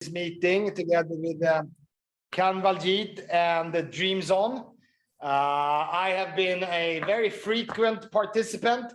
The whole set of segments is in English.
this meeting together with Kanwaljit and the Dream Zone. I have been a very frequent participant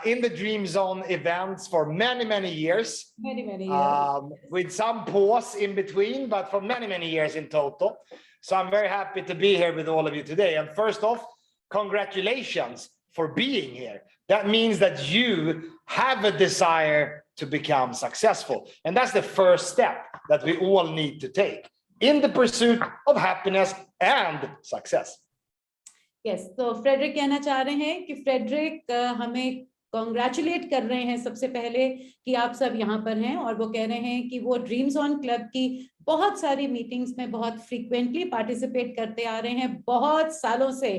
in the Dream Zone events for many years. Many years. With some pause in between, but for many years in total. So I'm very happy to be here with all of you today. And first off, congratulations for being here. That means that you have a desire to become successful. And that's the first step that we all need to take in the pursuit of happiness and success. Yes, तो Frederick कहना चाह रहे हैं कि Frederick हमें congratulate कर रहे हैं सबसे पहले कि आप सब यहाँ पर हैं, और वो कह रहे हैं कि वो ड्रीम्स ऑन क्लब की बहुत सारी मीटिंग्स में बहुत फ्रीक्वेंटली पार्टिसिपेट करते आ रहे हैं बहुत सालों से,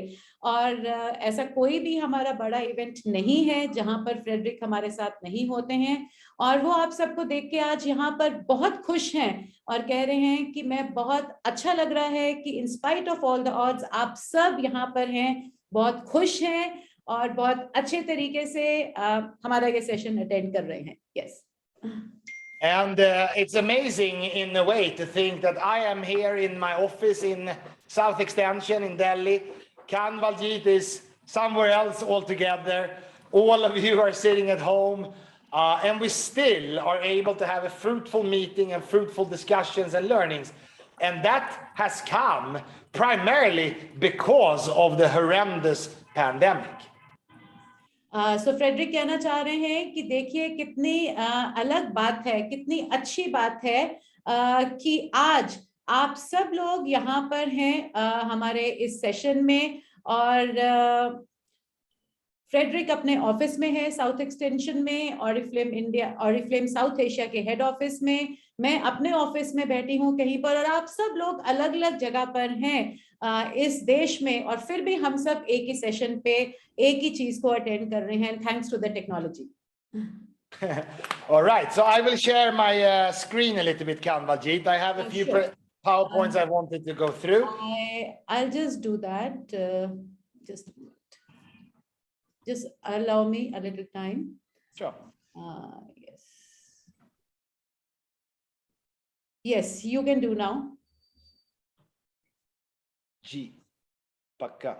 और ऐसा कोई भी हमारा बड़ा इवेंट नहीं है जहां पर फ्रेडरिक हमारे साथ नहीं होते हैं। और वो आप सबको देख के आज यहाँ पर बहुत खुश हैं और कह रहे हैं कि मैं बहुत अच्छा लग रहा है कि in spite of all the odds आप सब यहाँ पर हैं, बहुत खुश हैं और बहुत अच्छे तरीके से हमारा ये सेशन अटेंड कर रहे हैं। Yes And it's amazing in a way to think that I am here in my office in South Extension in Delhi. Kanwaljit is somewhere else altogether. All of you are sitting at home, and we still are able to have a fruitful meeting and fruitful discussions and learnings. And that has come primarily because of the horrendous pandemic. So Frederick कहना चाह रहे हैं कि देखिए कितनी अलग बात है, कितनी अच्छी बात है कि आज आप सब लोग यहाँ पर हैं हमारे इस सेशन में, और फ्रेडरिक अपने ऑफिस में है साउथ एक्सटेंशन में, Oriflame India, Oriflame south Asia के हेड ऑफिस में, मैं अपने ऑफिस में बैठी हूँ कहीं पर, और आप सब लोग अलग अलग जगह पर हैं इस देश में, और फिर भी हम सब एक ही सेशन पे एक ही चीज को अटेंड कर रहे हैं, thanks to the technology. All right, so I will share my screen a little bit, Kanwaljit. I have a few PowerPoints I wanted to go through. I'll just do that. Just allow me a little time. Sure. Yes. Yes, you can do now. G. Pakka.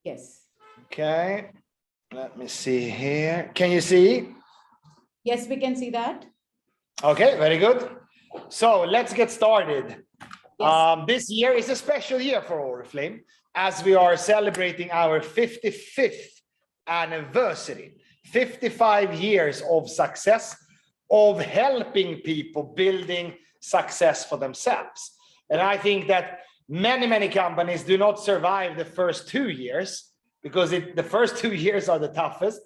Yes. Okay. Let me see here. Can you see? Yes, we can see that. Okay, very good. So let's get started. Yes. This year is a special year for Oriflame, as we are celebrating our 55th anniversary, 55 years of success, of helping people building success for themselves. And I think that many companies do not survive the first 2 years, because the first 2 years are the toughest.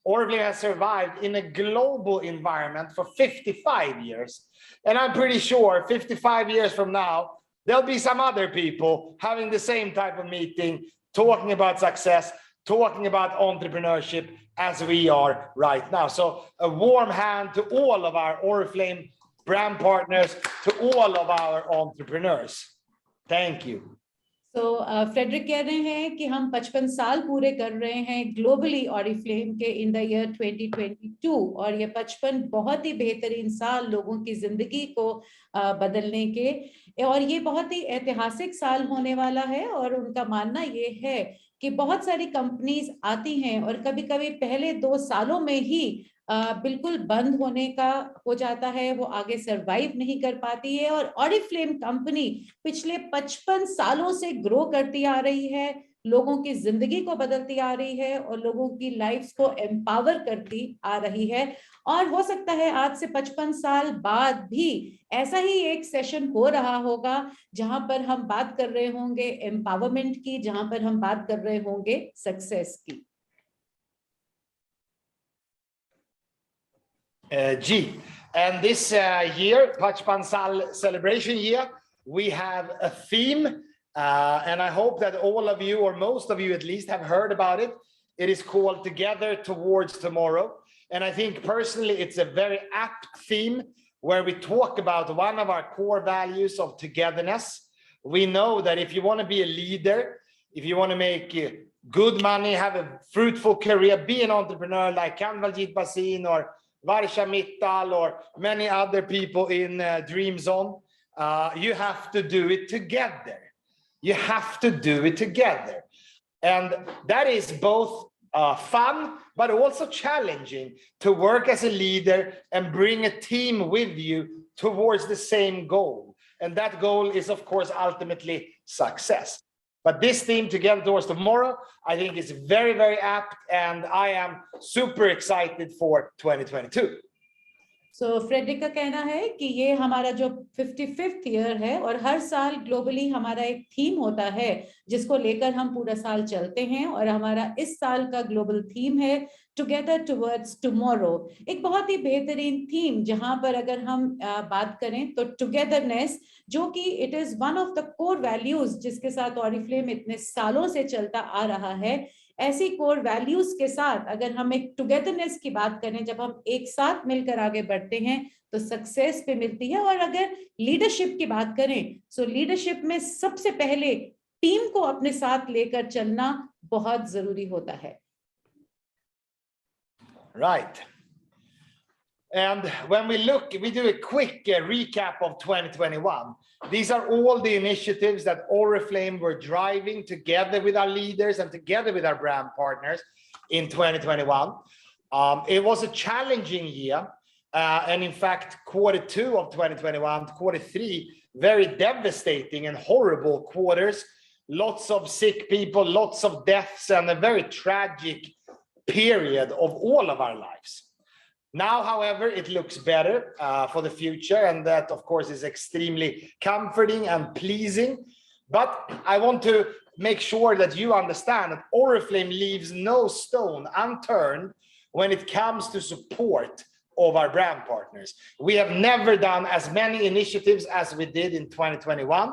Oriflame has survived in a global environment for 55 years. And I'm pretty sure 55 years from now, there'll be some other people having the same type of meeting, talking about success, talking about entrepreneurship as we are right now. So a warm hand to all of our Oriflame brand partners, to all of our entrepreneurs. Thank you. So Frederick कह रहे हैं कि हम 55 साल पूरे कर रहे हैं ग्लोबली ऑरिफ्लेम के इन द ईयर 2022, और ये 55 बहुत ही बेहतरीन साल लोगों की जिंदगी को बदलने के, और ये बहुत ही ऐतिहासिक साल होने वाला है। और उनका मानना ये है कि बहुत सारी कंपनीज आती हैं और कभी-कभी पहले 2 सालों में ही बिल्कुल बंद होने का हो जाता है, वो आगे सरवाइव नहीं कर पाती है, और ऑरिफ्लेम कंपनी पिछले 55 सालों से ग्रो करती आ रही है, लोगों की जिंदगी को बदलती आ रही है और लोगों की लाइफ्स को एम्पावर करती आ रही है। और हो सकता है आज से 55 साल बाद भी ऐसा ही एक सेशन हो रहा होगा जहां पर हम बात कर रहे होंगे एम्पावरमेंट की, जहां पर हम बात कर रहे होंगे सक्सेस की। G. And this year, 55 Sal celebration year, we have a theme, and I hope that all of you, or most of you at least, have heard about it. It is called Together Towards Tomorrow. And I think personally, it's a very apt theme where we talk about one of our core values of togetherness. We know that if you want to be a leader, if you want to make good money, have a fruitful career, be an entrepreneur like Kanwaljit Basin or Varsha Mittal or many other people in Dream Zone. You have to do it together. You have to do it together. And that is both fun, but also challenging to work as a leader and bring a team with you towards the same goal. And that goal is, of course, ultimately success. But this theme, Together Towards Tomorrow, I think is very, very apt, and I am super excited for 2022. So Frederick का कहना है कि ये हमारा जो 55th year है और हर साल ग्लोबली हमारा एक थीम होता है जिसको लेकर हम पूरा साल चलते हैं, और हमारा इस साल का ग्लोबल थीम है टुगेदर टुवर्ड्स टुमारो। एक बहुत ही बेहतरीन थीम जहां पर अगर हम बात करें तो टुगेदरनेस, जो कि it is one of the core values जिसके साथ ऑरिफ्लेम इतने सालों से चलता आ रहा है। ऐसी कोर वैल्यूज के साथ अगर हम एक टुगेदरनेस की बात करें, जब हम एक साथ मिलकर आगे बढ़ते हैं तो सक्सेस पे मिलती है। और अगर लीडरशिप की बात करें, सो लीडरशिप में सबसे पहले टीम को अपने साथ लेकर चलना बहुत जरूरी होता है। Right. And when we look, we do a quick recap of 2021. These are all the initiatives that Oriflame were driving together with our leaders and together with our brand partners in 2021. It was a challenging year. And in fact, Q2 of 2021, Q3, very devastating and horrible quarters. Lots of sick people, lots of deaths, and a very tragic period of all of our lives. Now, however, it looks better for the future, and that, of course, is extremely comforting and pleasing. But I want to make sure that you understand that Oriflame leaves no stone unturned when it comes to support of our brand partners. We have never done as many initiatives as we did in 2021.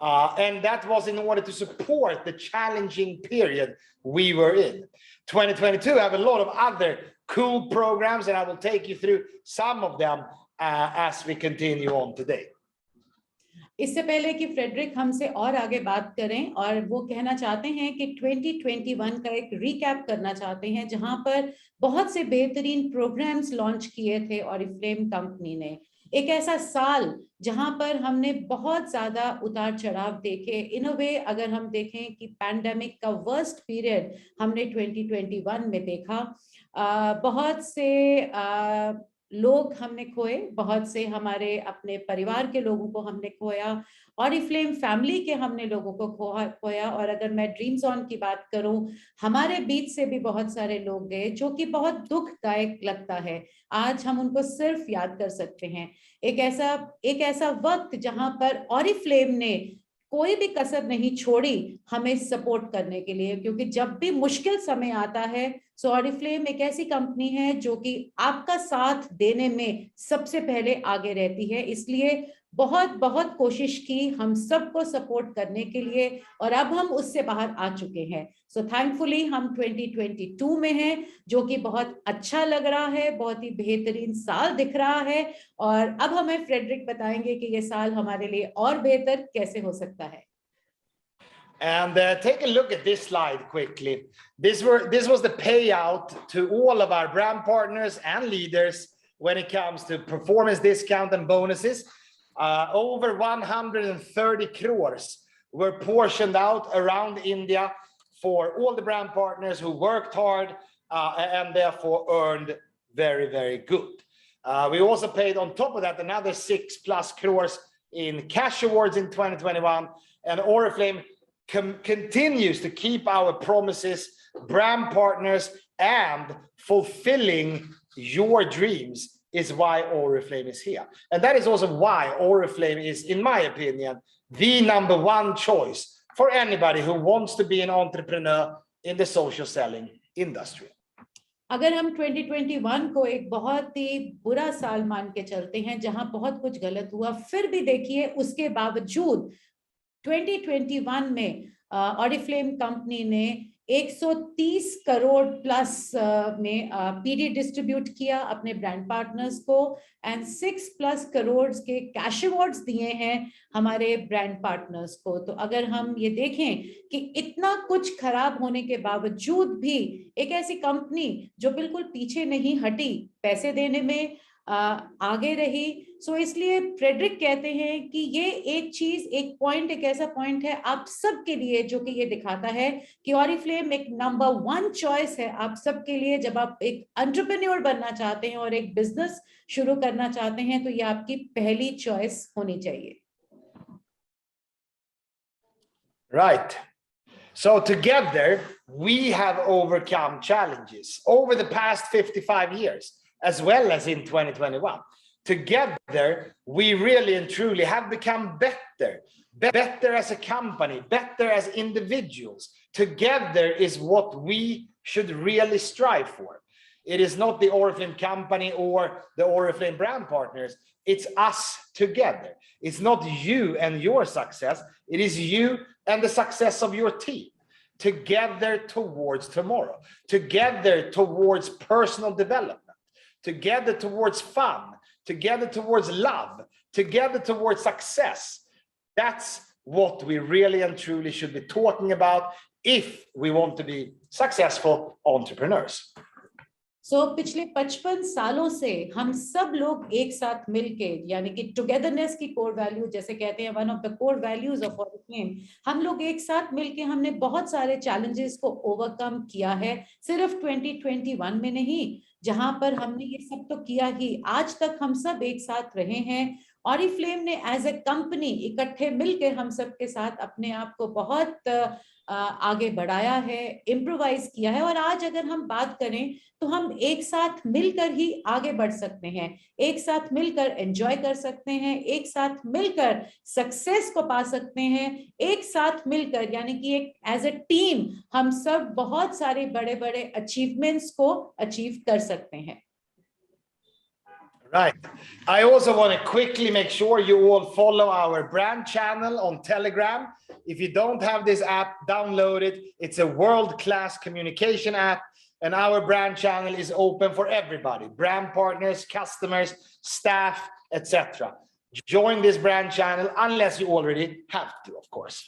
And that was in order to support the challenging period we were in. 2022 have a lot of other cool programs, and I will take you through some of them as we continue on today. इससे पहले कि Frederick हमसे और आगे बात करें, और वो कहना चाहते हैं कि 2021 का एक रिकैप करना चाहते हैं जहां पर बहुत से बेहतरीन प्रोग्राम्स लॉन्च किए थे ऑरिफ्लेम कंपनी ने। एक ऐसा साल जहां पर हमने बहुत ज्यादा उतार चढ़ाव देखे। इन अ वे अगर हम देखें कि पैंडेमिक का वर्स्ट पीरियड हमने 2021 में देखा। बहुत से लोग हमने खोए, बहुत से हमारे अपने परिवार के लोगों को हमने खोया, ऑरिफ्लेम फैमिली के हमने लोगों को खोया। और अगर मैं ड्रीम जोन की बात करूं, हमारे बीच से भी बहुत सारे लोग गए, जो कि बहुत दुखदायक लगता है। आज हम उनको सिर्फ याद कर सकते हैं। एक ऐसा वक्त जहां पर ऑरिफ्लेम ने कोई भी कसर नहीं छोड़ी हमें सपोर्ट करने के लिए, क्योंकि जब भी मुश्किल समय आता है सो ऑरिफ्लेम एक ऐसी कंपनी है जो कि आपका साथ देने में सबसे पहले आगे रहती है। इसलिए बहुत बहुत कोशिश की हम सबको सपोर्ट करने के लिए, और अब हम उससे बाहर आ चुके हैं। सो थैंकफुली हम 2022 में हैं, जो कि बहुत अच्छा लग रहा है, बहुत ही बेहतरीन साल दिख रहा है। और अब हमें फ्रेडरिक बताएंगे कि ये साल हमारे लिए और बेहतर कैसे हो सकता है। And take a look at this slide quickly. This was the payout to all of our brand partners and leaders when it comes to performance discount and bonuses. Over 130 crores were portioned out around India for all the brand partners who worked hard and therefore earned very, very good. We also paid on top of that another 6+ crores in cash awards in 2021, and Oriflame continues to keep our promises, brand partners, and fulfilling your dreams is why Oriflame is here. And that is also why Oriflame is, in my opinion, the #1 choice for anybody who wants to be an entrepreneur in the social selling industry. अगर हम 2021 को एक बहुत ही बुरा साल मान के चलते हैं, जहां बहुत कुछ गलत हुआ, फिर भी देखिए उसके बावजूद 2021 में ऑरिफ्लेम कंपनी ने 130 करोड़ प्लस में पीडी डिस्ट्रीब्यूट किया अपने ब्रांड पार्टनर्स को, एंड 6+ करोड़ के कैश अवार्ड्स दिए हैं हमारे ब्रांड पार्टनर्स को। तो अगर हम ये देखें कि इतना कुछ खराब होने के बावजूद भी एक ऐसी कंपनी जो बिल्कुल पीछे नहीं हटी, पैसे देने में आगे रही, सो इसलिए फ्रेडरिक कहते हैं कि ये एक चीज, एक पॉइंट, एक ऐसा पॉइंट है आप सबके लिए जो कि ये दिखाता है कि ऑरिफ्लेम एक नंबर 1 चॉइस है आप सबके लिए। जब आप एक एंटरप्रेन्योर बनना चाहते हैं और एक बिजनेस शुरू करना चाहते हैं तो ये आपकी पहली चॉइस होनी चाहिए। Right. So together we have overcome challenges over the past 55 years, as well as in 2021. Together, we really and truly have become better as a company, better as individuals. Together is what we should really strive for. It is not the Oriflame company or the Oriflame brand partners. It's us together. It's not you and your success. It is you and the success of your team. Together towards tomorrow. Together towards personal development. Together towards fun. Together towards love. Together towards success. That's what we really and truly should be talking about if we want to be successful entrepreneurs. सो पिछले 55 सालों से हम सब लोग एक साथ मिलके, यानी कि टुगेदरनेस की कोर वैल्यू जैसे कहते हैं, one of the core values of Oriflame, हम लोग एक साथ मिलके हमने बहुत सारे चैलेंजेस को ओवरकम किया है। सिर्फ 2021 में नहीं, जहां पर हमने ये सब तो किया ही, आज तक हम सब एक साथ रहे हैं। ऑरिफ्लेम ने एज ए कंपनी इकट्ठे मिलके हम सब के साथ अपने आप को बहुत आगे बढ़ाया है, इम्प्रोवाइज किया है। और आज अगर हम बात करें तो हम एक साथ मिलकर ही आगे बढ़ सकते हैं, एक साथ मिलकर एंजॉय कर सकते हैं, एक साथ मिलकर सक्सेस को पा सकते हैं, एक साथ मिलकर, यानी कि एक एज ए टीम हम सब बहुत सारे बड़े बड़े अचीवमेंट्स को अचीव कर सकते हैं। Right. I also want to quickly make sure you all follow our brand channel on Telegram. If you don't have this app, download it. It's a world-class communication app, and our brand channel is open for everybody, brand partners, customers, staff, etc. Join this brand channel unless you already have to, of course.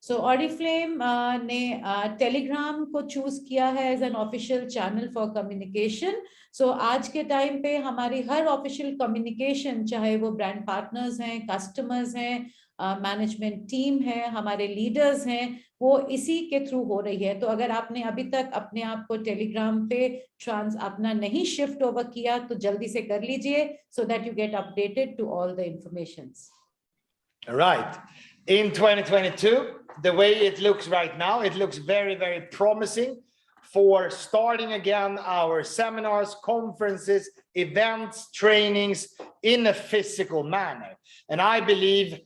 So Oriflame ने Telegram को choose किया है as an official channel for communication. So आज के time पे हमारी हर official communication, चाहे वो ब्रांड पार्टनर्स हैं, कस्टमर्स हैं, मैनेजमेंट टीम है, हमारे लीडर्स हैं, वो इसी के थ्रू हो रही है। तो अगर आपने अभी तक अपने आप को टेलीग्राम पे अपना नहीं शिफ्ट ओवर किया तो जल्दी से कर लीजिए, so that you get updated to all the informations. Right. In 2022, the way it looks right now, it looks very, very promising for starting again our seminars, conferences, events, trainings in a physical manner. And I believe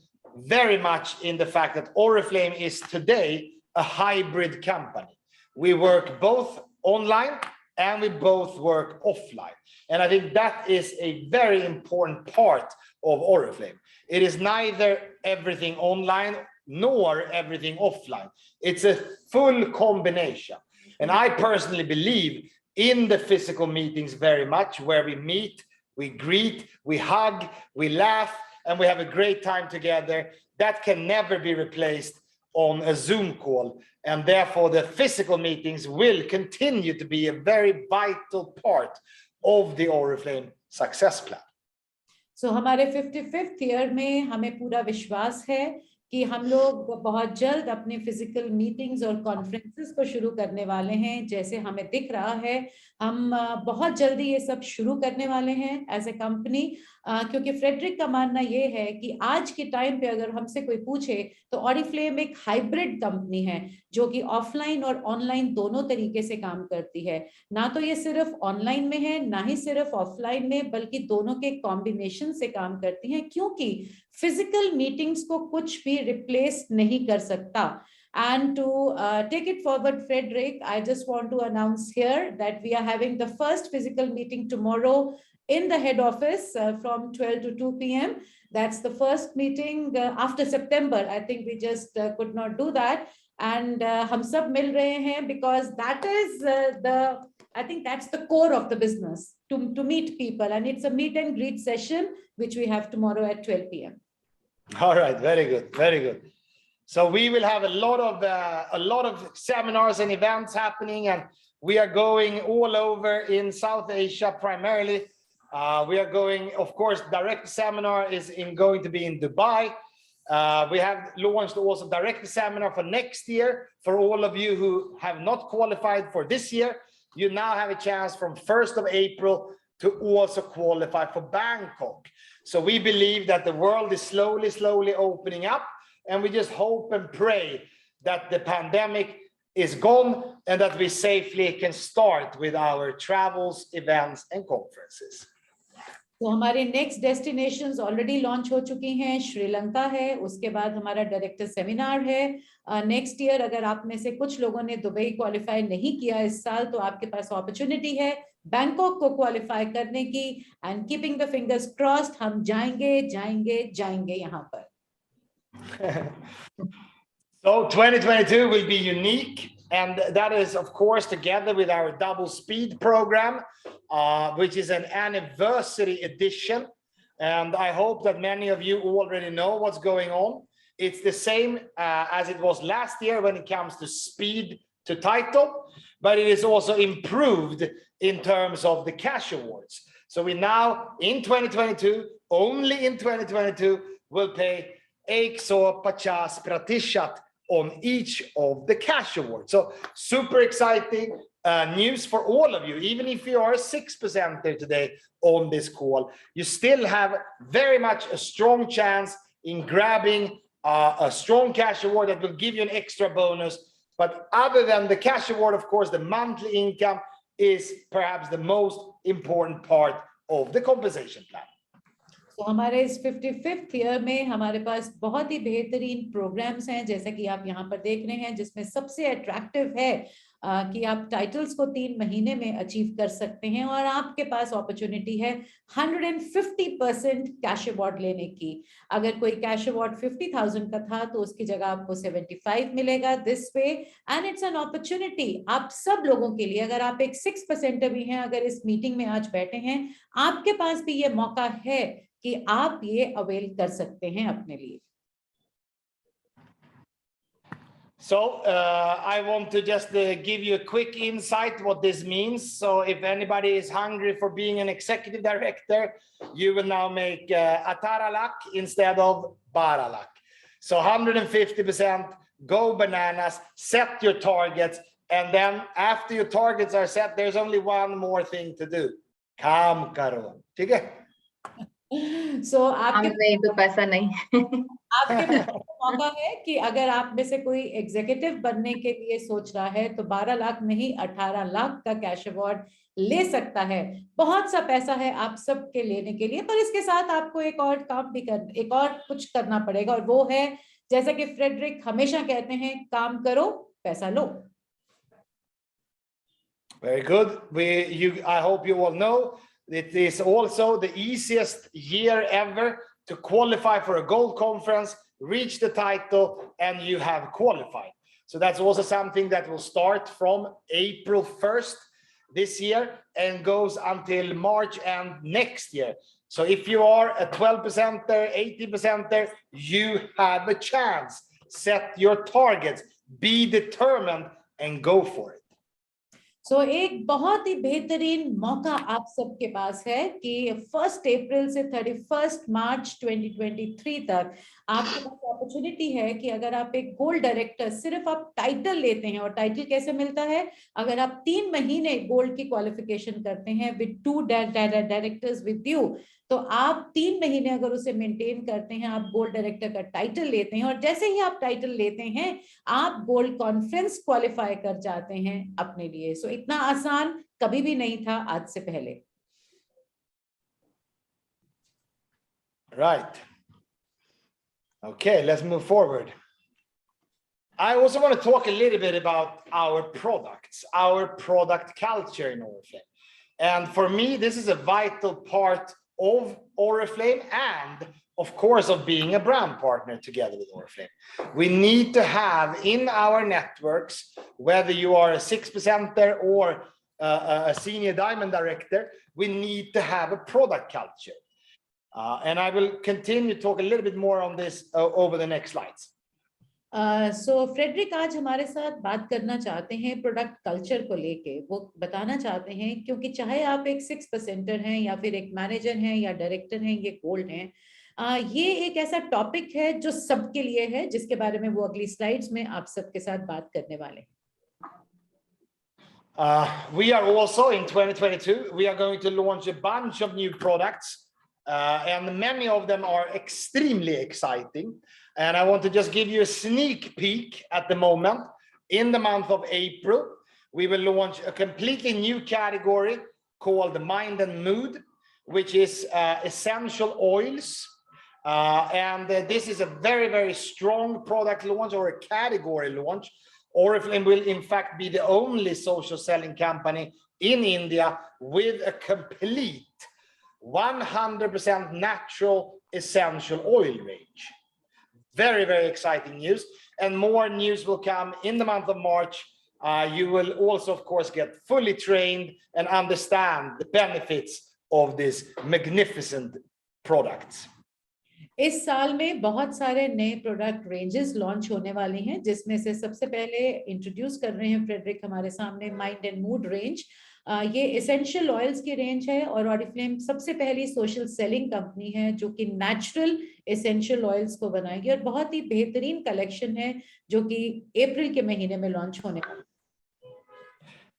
very much in the fact that Oriflame is today a hybrid company. We work both online and we both work offline. And I think that is a very important part of Oriflame. It is neither everything online nor everything offline. It's a full combination. And I personally believe in the physical meetings very much, where we meet, we greet, we hug, we laugh, and we have a great time together. That can never be replaced on a Zoom call. And therefore, the physical meetings will continue to be a very vital part of the Oriflame success plan. सो हमारे 55th year में हमें पूरा विश्वास है कि हम लोग बहुत जल्द अपने फिजिकल मीटिंग्स और कॉन्फ्रेंसेस को शुरू करने वाले हैं। जैसे हमें दिख रहा है, हम बहुत जल्दी ये सब शुरू करने वाले हैं एज ए कंपनी, क्योंकि फ्रेडरिक का मानना ये है कि आज के टाइम पे अगर हमसे कोई पूछे तो ऑरिफ्लेम एक हाइब्रिड कंपनी है जो कि ऑफलाइन और ऑनलाइन दोनों तरीके से काम करती है। ना तो ये सिर्फ ऑनलाइन में है, ना ही सिर्फ ऑफलाइन में, बल्कि दोनों के कॉम्बिनेशन से काम करती है, क्योंकि फिजिकल मीटिंग्स को कुछ भी रिप्लेस नहीं कर सकता। And to take it forward, Frederic, I just want to announce here that we are having the first physical meeting tomorrow in the head office from 12 to 2 p.m. That's the first meeting after September. I think we just could not do that. and हम सब मिल रहे हैं because that is I think that's the core of the business, to meet people, and it's a meet and greet session which we have tomorrow at 12 p.m. All right, very good, very good. So we will have a lot of seminars and events happening, and we are going all over in South Asia primarily. We are going, of course, direct seminar is going to be in Dubai. We have launched also direct seminar for next year. For all of you who have not qualified for this year, you now have a chance from 1st of April to also qualify for Bangkok. So we believe that the world is slowly opening up, and we just hope and pray that the pandemic is gone and that we safely can start with our travels, events and conferences. तो हमारे next destinations already launch हो चुकी हैं. श्रीलंका है, उसके बाद हमारा director seminar है नेक्स्ट ईयर. अगर आप में से कुछ लोगों ने दुबई क्वालिफाई नहीं किया इस साल, तो आपके पास अपॉर्चुनिटी है बैंकॉक को क्वालिफाई करने की. And keeping the fingers crossed, हम जाएंगे यहाँ पर. So 2022 will be unique, and that is, of course, together with our double speed program, which is an anniversary edition. And I hope that many of you already know what's going on. It's the same as it was last year when it comes to speed to title, but it is also improved in terms of the cash awards. So we now, in 2022, only in 2022, will pay 150% on each of the cash awards. So super exciting news for all of you. Even if you are a 6% today on this call, you still have very much a strong chance in grabbing a strong cash award that will give you an extra bonus. But other than the cash award, of course, the monthly income is perhaps the most important part of the compensation plan. तो हमारे इस 55th year में हमारे पास बहुत ही बेहतरीन programmes हैं, जैसे कि आप यहाँ पर देख रहे हैं, जिसमें सबसे अट्रैक्टिव है कि आप टाइटल्स को 3 महीने में अचीव कर सकते हैं, और आपके पास अपॉर्चुनिटी है 150% कैश अवार्ड लेने की. अगर कोई कैश अवार्ड 50,000 का था, तो उसकी जगह आपको 75 मिलेगा this way. And it's an opportunity आप सब लोगों के लिए. अगर आप एक 6% भी हैं, अगर इस मीटिंग में आज बैठे हैं, आपके पास भी ये मौका है कि आप ये अवेल कर सकते हैं अपने लिए. So I want to just give you a quick insight what this means. So if anybody is hungry for being an executive director, you will now make Ataralak instead of Baralak. So 150%, go bananas, set your targets, and then after your targets are set, there's only one more thing to do. Kam karo. ठीक है? So आपके नहीं तो पैसा नहीं. आपके मौका है कि अगर आप में से कोई एग्जीक्यूटिव बनने के लिए सोच रहा है, तो 12 लाख नहीं 18 लाख का कैश अवार्ड ले सकता है. बहुत सा पैसा है आप सबके लेने के लिए, पर इसके साथ आपको एक और काम भी एक और कुछ करना पड़ेगा, और वो है, जैसा कि फ्रेडरिक हमेशा कहते हैं, काम करो पैसा लो. Very good. I hope you all know it is also the easiest year ever to qualify for a gold conference, reach the title, and you have qualified. So that's also something that will start from April 1st this year and goes until March and next year. So if you are a 12%er, 80%er, you have a chance. Set your targets, be determined, and go for it. So एक बहुत ही बेहतरीन मौका आप सबके पास है कि 1 अप्रैल से 31 मार्च 2023 तक आपके पास अपॉर्चुनिटी है कि अगर आप एक गोल्ड डायरेक्टर, सिर्फ आप टाइटल लेते हैं, और टाइटल कैसे मिलता है, अगर आप 3 महीने गोल्ड की क्वालिफिकेशन करते हैं विद 2 डायरेक्टर्स विद यू, तो आप 3 महीने अगर उसे मेंटेन करते हैं, आप गोल्ड डायरेक्टर का टाइटल लेते हैं, और जैसे ही आप टाइटल लेते हैं, आप गोल्ड कॉन्फ्रेंस क्वालिफाई कर जाते हैं अपने लिए. सो इतना आसान कभी भी नहीं था आज से पहले. Right. Okay, let's move forward. I also want to talk a little bit about our products, our product culture in Oriflame. And for me, this is a vital part of Oriflame and of course, of being a brand partner together with Oriflame. We need to have in our networks, whether you are a 6%er or a senior diamond director, we need to have a product culture. And I will continue to talk a little bit more on this over the next slides. So Frederick आज हमारे साथ बात करना चाहते हैं product culture को लेके। वो बताना चाहते हैं क्योंकि चाहे आप एक 6%er हैं या फिर एक मैनेजर हैं या डायरेक्टर हैं, ये गोल्ड हैं, ये एक ऐसा टॉपिक है जो सबके लिए है, जिसके बारे में वो अगली स्लाइड्स में आप सबके साथ बात करने वाले हैं। We are also in 2022, we are going to launch a bunch of new products, and many of them are extremely exciting. And I want to just give you a sneak peek at the moment. In the month of April, we will launch a completely new category called Mind and Mood, which is essential oils. And this is a very, very strong product launch or a category launch. Oriflame will in fact be the only social selling company in India with a complete 100% natural essential oil range. Very, very exciting news, and more news will come in the month of March. You will also, of course, get fully trained and understand the benefits of this magnificent products. इस साल में बहुत सारे नए product ranges launch होने वाले हैं, जिसमें से सबसे पहले इंट्रोड्यूस कर रहे हैं फ्रेडरिक हमारे सामने माइंड एंड मूड रेंज। ये एसेंशियल ऑयल्स की रेंज है और ऑरिफ्लेम सबसे पहली सोशल सेलिंग कंपनी है जो कि नेचुरल एसेंशियल ऑयल्स को बनाएगी, और बहुत ही बेहतरीन कलेक्शन है जो कि अप्रैल के महीने में लॉन्च होने वाला है।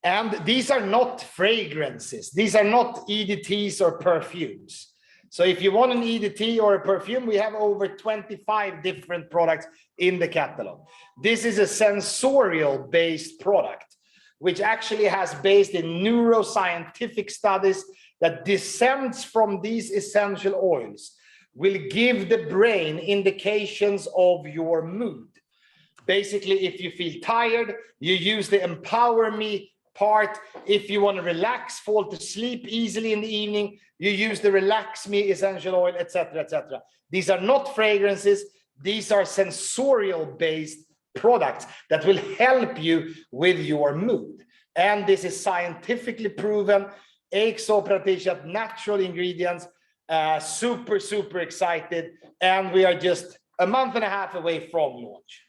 And these are not fragrances, these are not EDTs or perfumes. So if you want an EDT or a perfume, we have over 25 different products in the catalog. This is a sensorial based product, which actually has based in neuroscientific studies that descends from these essential oils will give the brain indications of your mood. Basically, if you feel tired, you use the empower me part. If you want to relax, fall to sleep easily in the evening, you use the relax me essential oil, etc., etc. These are not fragrances, these are sensorial based products that will help you with your mood. And this is scientifically proven, exopratishat, natural ingredients, super excited, and we are just a month and a half away from launch.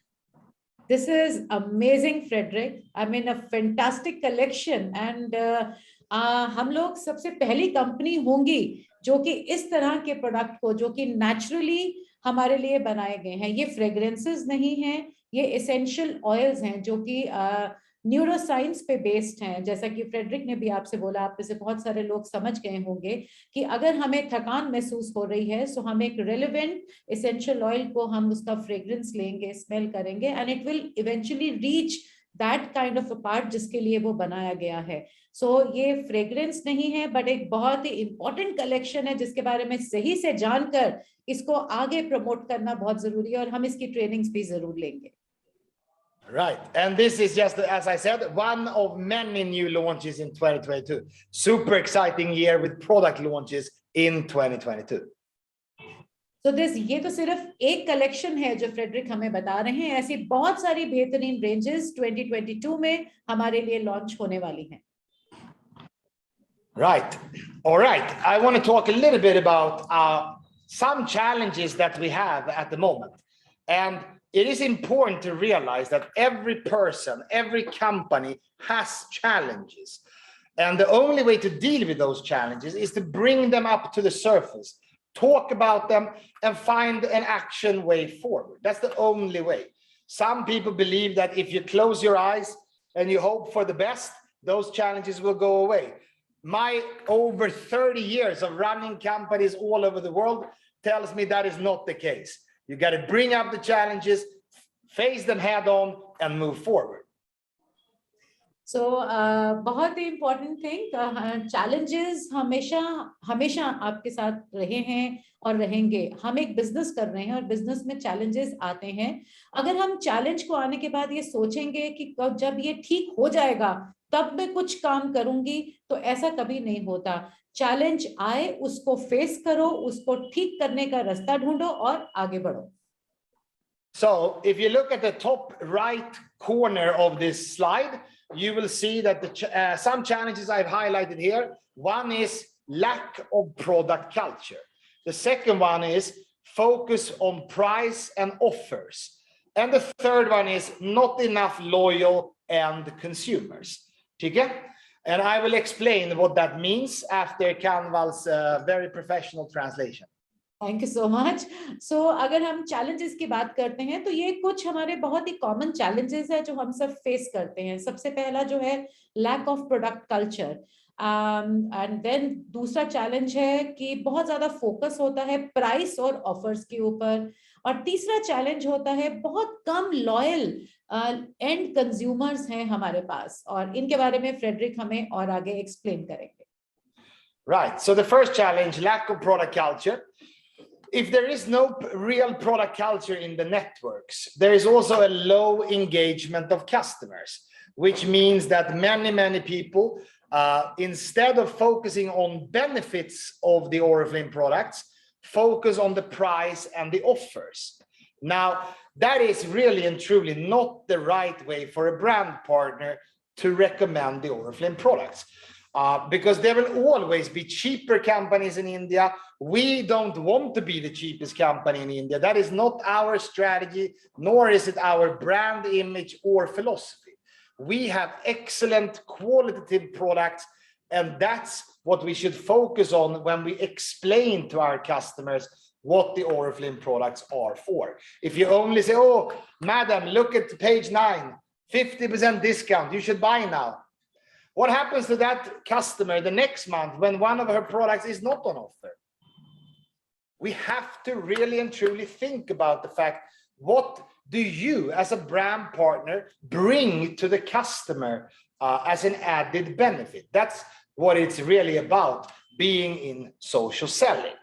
This is amazing, Frederic. I mean, a fantastic collection, and हम लोग सबसे पहली company होंगी जो कि इस तरह के प्रोडक्ट को, जो कि नेचुरली हमारे लिए बनाए गए हैं, ये फ्रेग्रेंसेस नहीं हैं, ये एसेंशियल ऑयल्स हैं जो कि न्यूरोसाइंस पे बेस्ड हैं। जैसा कि फ्रेडरिक ने भी आपसे बोला, आप में से बहुत सारे लोग समझ गए होंगे कि अगर हमें थकान महसूस हो रही है तो हम एक रेलेवेंट एसेंशियल ऑयल को हम उसका फ्रेग्रेंस लेंगे, स्मेल करेंगे, and it will eventually reach that kind of a part जिसके लिए वो बनाया गया है। सो ये फ्रेग्रेंस नहीं है, बट एक बहुत ही इंपॉर्टेंट कलेक्शन है जिसके बारे में सही से जानकर इसको आगे प्रमोट करना बहुत जरूरी है, और हम इसकी ट्रेनिंग्स भी जरूर लेंगे। Right, and this is just, as I said, one of many new launches in 2022. Super exciting year with product launches in 2022. So this, ये तो सिर्फ एक कलेक्शन है जो फ्रेडरिक हमें बता रहे हैं, ऐसी बहुत सारी बेहतरीन रेंजेस 2022 में हमारे लिए लॉन्च होने वाली हैं। Right, all right, I want to talk a little bit about some challenges that we have at the moment, and it is important to realize that every person, every company has challenges. And the only way to deal with those challenges is to bring them up to the surface, talk about them, and find an action way forward. That's the only way. Some people believe that if you close your eyes and you hope for the best, those challenges will go away. My over 30 years of running companies all over the world tells me that is not the case. You got to bring up the challenges, face them head on, and move forward. So बहुत ही important thing, challenges हमेशा आपके साथ रहे हैं और रहेंगे। हम एक बिजनेस कर रहे हैं और बिजनेस में challenges आते हैं। अगर हम challenge को आने के बाद ये सोचेंगे कि जब ये ठीक हो जाएगा तब मैं कुछ काम करूंगी, तो ऐसा कभी नहीं होता। चैलेंज आए, उसको फेस करो, उसको ठीक करने का रास्ता ढूंढो और आगे बढ़ो। So if you look at the top right corner of this slide, you will see that some challenges I've highlighted here. One is lack of product culture. The second one is focus on price and offers. And the third one is not enough loyal end consumers. Okay? And I will explain what that means after Canval's very professional translation. Thank you so much. So अगर हम challenges की बात करते हैं तो ये कुछ हमारे बहुत ही कॉमन चैलेंजेस है जो हम सब फेस करते हैं। सबसे पहला जो है lack of product culture, and then दूसरा चैलेंज है कि बहुत ज्यादा फोकस होता है प्राइस और ऑफर्स के ऊपर, और तीसरा चैलेंज होता है बहुत कम लॉयल एंड कंज्यूमर्स हैं हमारे पास, और इनके बारे में फ्रेडरिक हमें और आगे एक्सप्लेन करेंगे। Right, so the first challenge, lack of product culture. If there is no real product culture in the networks, there is also a low engagement of customers, which means that many people, instead of focusing on benefits of the Oriflame products, focus on the price and the offers. Now, that is really and truly not the right way for a brand partner to recommend the Oriflame products. Because there will always be cheaper companies in India. We don't want to be the cheapest company in India. That is not our strategy, nor is it our brand image or philosophy. We have excellent qualitative products, and that's what we should focus on when we explain to our customers what the Oriflame products are for. If you only say, oh, madam, look at page 9, 50% discount, you should buy now. What happens to that customer the next month when one of her products is not on offer? We have to really and truly think about the fact, what do you as a brand partner bring to the customer as an added benefit? That's what it's really about, being in social selling.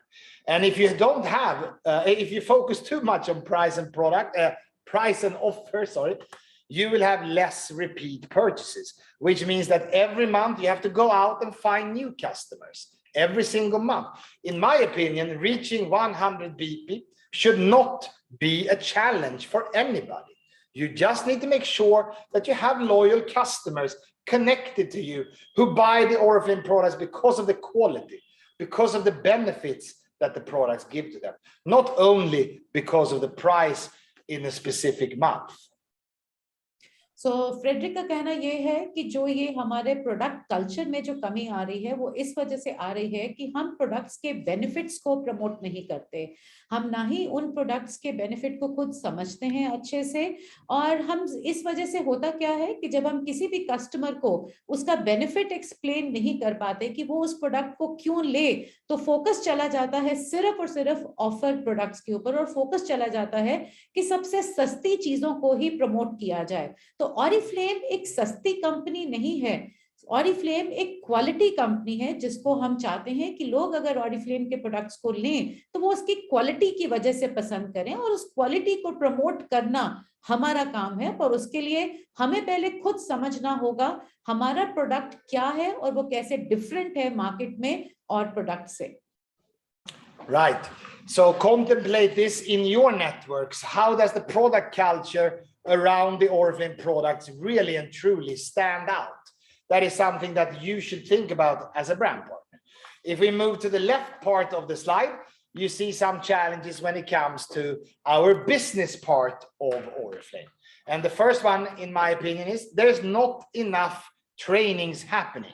And if you don't have, if you focus too much on price and offer, sorry, you will have less repeat purchases, which means that every month you have to go out and find new customers every single month. In my opinion, reaching 100 BP should not be a challenge for anybody. You just need to make sure that you have loyal customers connected to you who buy the Oriflame products because of the quality, because of the benefits that the products give to them, not only because of the price in a specific month. So Frederick का कहना ये है कि जो ये हमारे product culture में जो कमी आ रही है वो इस वजह से आ रही है कि हम प्रोडक्ट्स के बेनिफिट्स को प्रमोट नहीं करते, हम ना ही उन प्रोडक्ट्स के बेनिफिट को खुद समझते हैं अच्छे से। और हम इस वजह से होता क्या है कि जब हम किसी भी कस्टमर को उसका बेनिफिट एक्सप्लेन नहीं कर पाते कि वो उस प्रोडक्ट को क्यों ले, तो फोकस चला जाता है सिर्फ और सिर्फ ऑफर प्रोडक्ट्स के ऊपर, और फोकस चला जाता है कि सबसे सस्ती चीजों को ही प्रमोट किया जाए। तो ऑरिफ्लेम एक सस्ती कंपनी नहीं है, ऑरिफ्लेम एक क्वालिटी कंपनी है जिसको हम चाहते हैं कि लोग अगर ऑरिफ्लेम के प्रोडक्ट्स को लें तो वो उसकी क्वालिटी की वजह से पसंद करें, और उस क्वालिटी को प्रमोट करना हमारा काम है। पर उसके लिए हमें पहले खुद समझना होगा हमारा प्रोडक्ट क्या है और वो कैसे डिफरेंट है मार्केट में और प्रोडक्ट से। Right. So contemplate this in your networks. How does the product culture around the Oriflame products really and truly stand out? That is something that you should think about as a brand partner. If we move to the left part of the slide, you see some challenges when it comes to our business part of Oriflame. And the first one, in my opinion, is there's not enough trainings happening.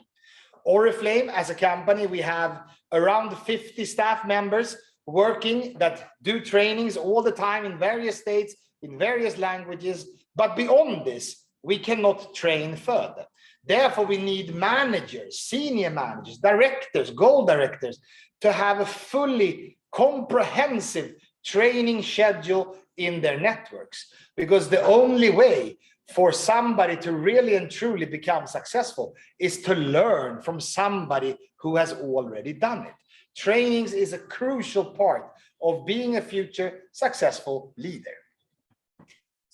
Oriflame as a company, we have around 50 staff members working that do trainings all the time in various states, in various languages. But beyond this, we cannot train further. Therefore, we need managers, senior managers, directors, goal directors to have a fully comprehensive training schedule in their networks. Because the only way for somebody to really and truly become successful is to learn from somebody who has already done it. Trainings is a crucial part of being a future successful leader.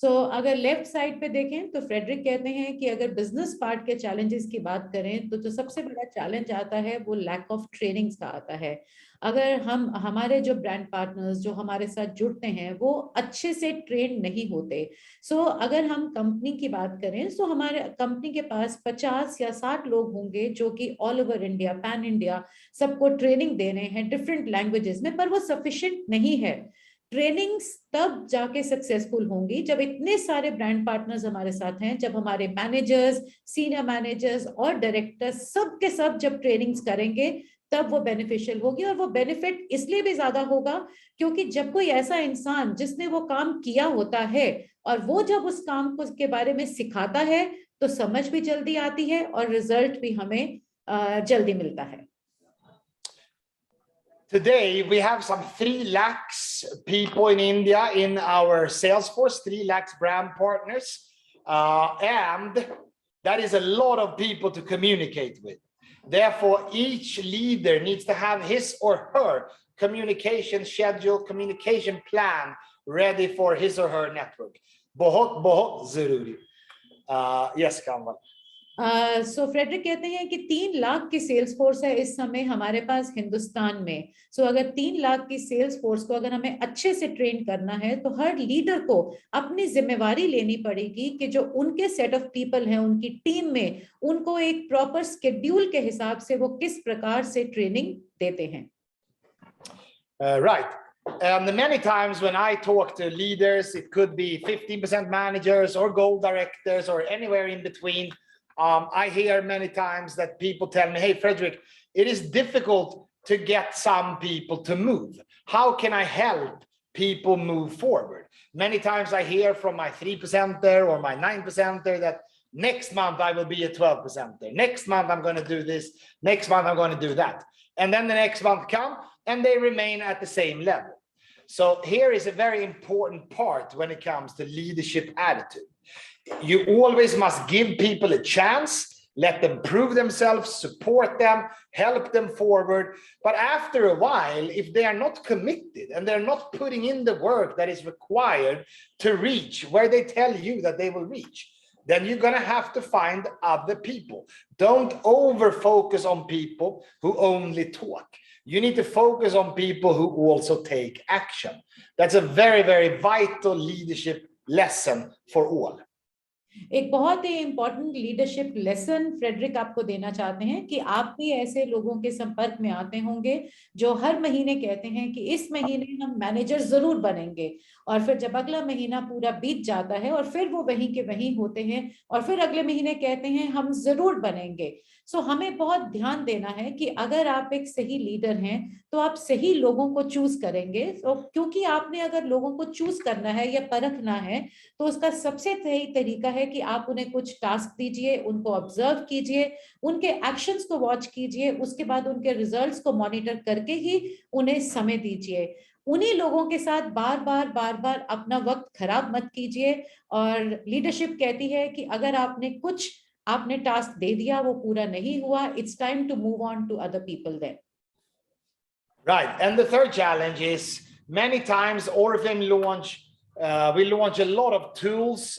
सो अगर left side पे देखें तो Frederick कहते हैं कि अगर business part के challenges की बात करें तो जो सबसे बड़ा चैलेंज आता है वो लैक ऑफ ट्रेनिंग्स का आता है। अगर हम हमारे जो ब्रांड पार्टनर्स जो हमारे साथ जुड़ते हैं वो अच्छे से ट्रेन नहीं होते। सो अगर हम कंपनी की बात करें तो हमारे कंपनी के पास 50 या 60 लोग होंगे जो कि all over India pan India सबको ट्रेनिंग दे रहे हैं डिफरेंट लैंग्वेजेस में, पर वो सफिशिएंट नहीं है। ट्रेनिंग्स तब जाके सक्सेसफुल होंगी जब इतने सारे ब्रांड पार्टनर्स हमारे साथ हैं, जब हमारे मैनेजर्स, सीनियर मैनेजर्स और डायरेक्टर्स सब के सब जब ट्रेनिंग्स करेंगे तब वो बेनिफिशियल होगी। और वो बेनिफिट इसलिए भी ज्यादा होगा क्योंकि जब कोई ऐसा इंसान जिसने वो काम किया होता है और वो जब उस काम को के बारे में सिखाता है तो समझ भी जल्दी आती है और रिजल्ट भी हमें जल्दी मिलता है। Today, we have some 3 lakhs people in India in our sales force, 3 lakhs brand partners. And that is a lot of people to communicate with. Therefore, each leader needs to have his or her communication schedule, communication plan ready for his or her network. बहुत बहुत जरूरी. Yes, Kanwal. सो Frederick कहते हैं कि 3 लाख की sales force है इस समय हमारे पास हिंदुस्तान में। सो अगर 3 लाख की सेल्स फोर्स को अगर हमें अच्छे से ट्रेन करना है तो हर लीडर को अपनी जिम्मेवारी लेनी पड़ेगी कि जो उनके सेट ऑफ पीपल हैं उनकी टीम में उनको एक प्रॉपर स्केड्यूल के हिसाब से वो किस प्रकार से ट्रेनिंग देते हैं। Right. Many times when I talk to leaders, it could be 15% managers or goal directors or anywhere in between. I hear many times that people tell me, hey, Frederic, it is difficult to get some people to move. How can I help people move forward? Many times I hear from my 3%er or my 9%er that next month I will be a 12%er. Next month I'm going to do this. Next month I'm going to do that. And then the next month comes and they remain at the same level. So here is a very important part when it comes to leadership attitude. You always must give people a chance, let them prove themselves, support them, help them forward. But after a while, if they are not committed and they're not putting in the work that is required to reach where they tell you that they will reach, then you're going to have to find other people. Don't over focus on people who only talk. You need to focus on people who also take action. That's a very, very vital leadership lesson for all. एक बहुत ही important leadership lesson Frederick आपको देना चाहते हैं कि आप भी ऐसे लोगों के संपर्क में आते होंगे जो हर महीने कहते हैं कि इस महीने हम मैनेजर जरूर बनेंगे, और फिर जब अगला महीना पूरा बीत जाता है और फिर वो वहीं के वहीं होते हैं और फिर अगले महीने कहते हैं हम जरूर बनेंगे। सो हमें बहुत ध्यान देना है कि अगर आप एक सही लीडर हैं तो आप सही लोगों को चूज करेंगे। तो क्योंकि आपने अगर लोगों को चूज करना है या परखना है तो उसका सबसे सही तरीका है कि आप उन्हें कुछ टास्क दीजिए, उनको ऑब्जर्व कीजिए, उनके एक्शंस को वॉच कीजिए, उसके बाद उनके रिजल्ट्स को मॉनिटर करके ही उन्हें समय दीजिए। उन्हीं लोगों के साथ बार बार अपना वक्त खराब मत कीजिए। और लीडरशिप कहती है कि अगर आपने टास्क दे दिया, वो पूरा नहीं हुआ, it's time to move on to other people then. Right. And the third challenge is many times Oriflame we launch a lot of tools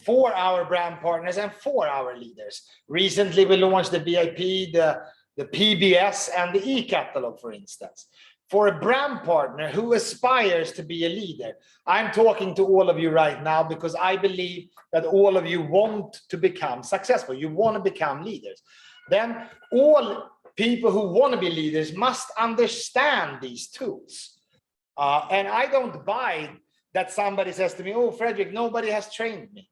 for our brand partners and for our leaders. Recently, we launched the VIP, the PBS, and the e-catalog, for instance. For a brand partner who aspires to be a leader, I'm talking to all of you right now because I believe that all of you want to become successful. You want to become leaders. Then all people who want to be leaders must understand these tools. And I don't buy that somebody says to me, oh, Frederic, nobody has trained me.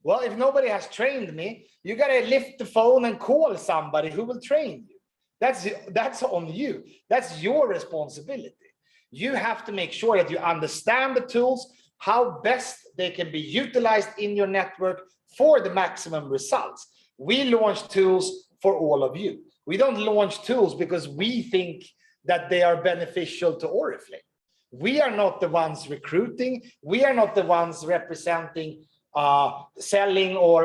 Well, if nobody has trained me, you got to lift the phone and call somebody who will train you. That's on you. That's your responsibility. You have to make sure that you understand the tools, how best they can be utilized in your network for the maximum results. We launch tools for all of you. We don't launch tools because we think that they are beneficial to Oriflame. We are not the ones recruiting. We are not the ones representing, selling or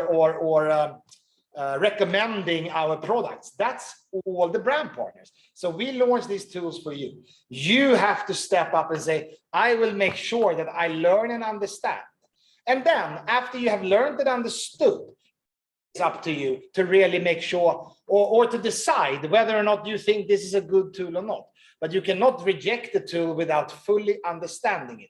recommending our products. That's all the brand partners. So we launch these tools for you. You have to step up and say, I will make sure that I learn and understand And then after you have learned and understood, it's up to you to really make sure or to decide whether or not you think this is a good tool or not. But you cannot reject the tool without fully understanding it.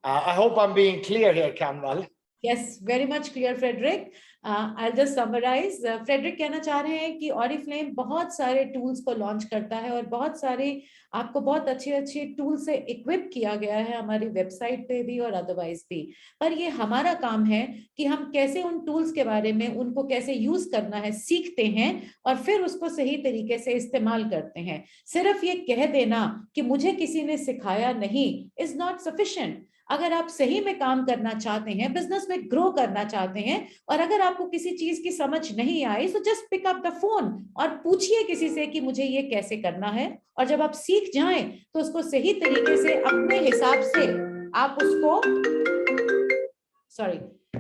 I hope I'm being clear here, Kanwal. Yes, very much clear, Frederic. I'll just summarize. Frederic कहना चाह रहे हैं कि Oriflame बहुत सारे tools को launch करता है और बहुत सारे आपको बहुत अच्छे tools से equip किया गया है हमारी website पे भी और otherwise भी. पर ये हमारा काम है कि हम कैसे उन tools के बारे में उनको कैसे use करना है सीखते हैं और फिर उसको सही तरीके से इस्तेमाल करते हैं. सिर्फ ये कह देना कि मुझे किसी ने सिखाया नहीं is not sufficient. अगर आप सही में काम करना चाहते हैं, बिजनेस में ग्रो करना चाहते हैं और अगर आपको किसी चीज की समझ नहीं आई तो just pick up the phone और पूछिए किसी से कि मुझे ये कैसे करना है. और जब आप सीख जाएं तो उसको सही तरीके से अपने हिसाब से आप उसको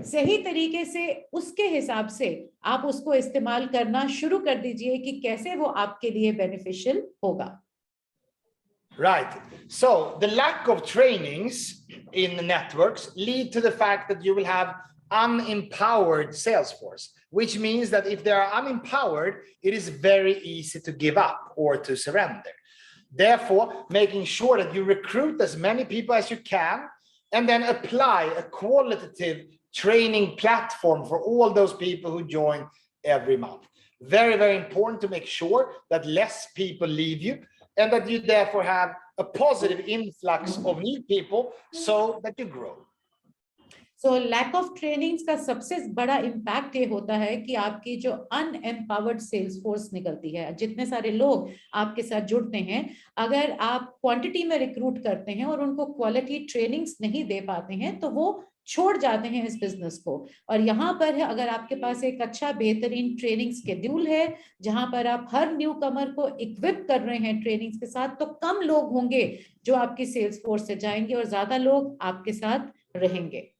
सही तरीके से उसके हिसाब से आप उसको इस्तेमाल करना शुरू कर दीजिए कि कैसे वो आपके लिए बेनिफिशियल होगा. Right. So the lack of trainings in the networks lead to the fact that you will have unempowered sales force, which means that if they are unempowered, it is very easy to give up or to surrender. Therefore, making sure that you recruit as many people as you can and then apply a qualitative training platform for all those people who join every month. Very, very important to make sure that less people leave you and that you therefore have a positive influx of new people so that you grow. So lack of trainings का सबसे बड़ा impact ये होता है कि आपकी जो unempowered sales force निकलती है, जितने सारे लोग आपके साथ जुड़ते हैं, अगर आप quantity में recruit करते हैं और उनको quality trainings नहीं दे पाते हैं तो वो छोड़ जाते हैं इस बिजनेस को. और यहाँ पर है अगर आपके पास एक अच्छा बेहतरीन ट्रेनिंग शेड्यूल है जहां पर आप हर न्यू कमर को इक्विप कर रहे हैं ट्रेनिंग्स के साथ, तो कम लोग होंगे जो आपकी सेल्स फोर्स से जाएंगे और ज्यादा लोग आपके साथ रहेंगे.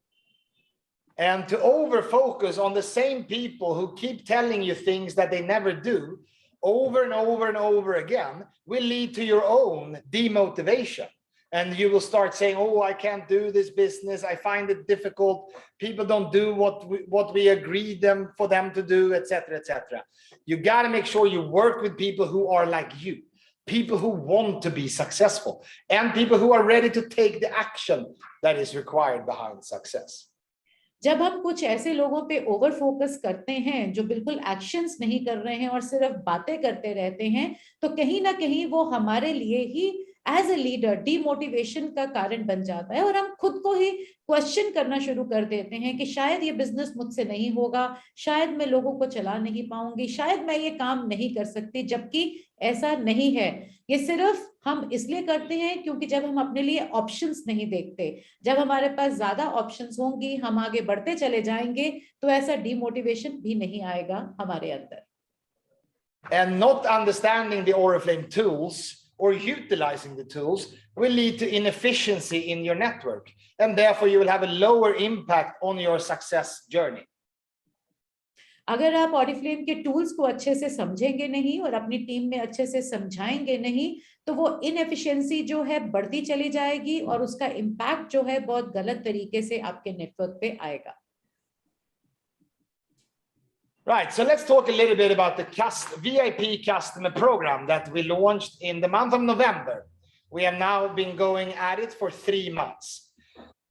And to over focus on the same people who keep telling you things that they never do over and over and over again will lead to your own demotivation. And you will start saying, oh, I can't do this business. I find it difficult. People don't do what we agreed for them to do, etc., etc. You got to make sure you work with people who are like you, people who want to be successful, and people who are ready to take the action that is required behind success. जब हम कुछ ऐसे लोगों पे over focus करते हैं जो बिल्कुल एक्शंस नहीं कर रहे हैं और सिर्फ बातें करते रहते हैं, तो कहीं ना कहीं वो हमारे लिए ही एज ए लीडर डीमोटिवेशन का कारण बन जाता है और हम खुद को ही क्वेश्चन करना शुरू कर देते हैं कि शायद ये बिजनेस मुझसे नहीं होगा, शायद मैं लोगों को चला नहीं पाऊंगी, शायद मैं ये काम नहीं कर सकती, जबकि ऐसा नहीं है. ये सिर्फ हम इसलिए करते हैं क्योंकि जब हम अपने लिए ऑप्शंस नहीं देखते, जब हमारे पास ज्यादा ऑप्शंस होंगी, हम आगे बढ़ते चले जाएंगे, तो ऐसा डीमोटिवेशन भी नहीं आएगा हमारे अंदर. And not understanding the Oriflame tools or utilizing the tools will lead to inefficiency in your network, and therefore you will have a lower impact on your success journey. अगर आप Oriflame के tools को अच्छे से समझेंगे नहीं और अपनी टीम में अच्छे से समझाएंगे नहीं, तो वो इनएफिशिएंसी जो है बढ़ती चली जाएगी और उसका इम्पैक्ट जो है बहुत गलत तरीके से आपके नेटवर्क पे आएगा. Right, so let's talk a little bit about the VIP customer program that we launched in the month of November. We have now been going at it for 3 months.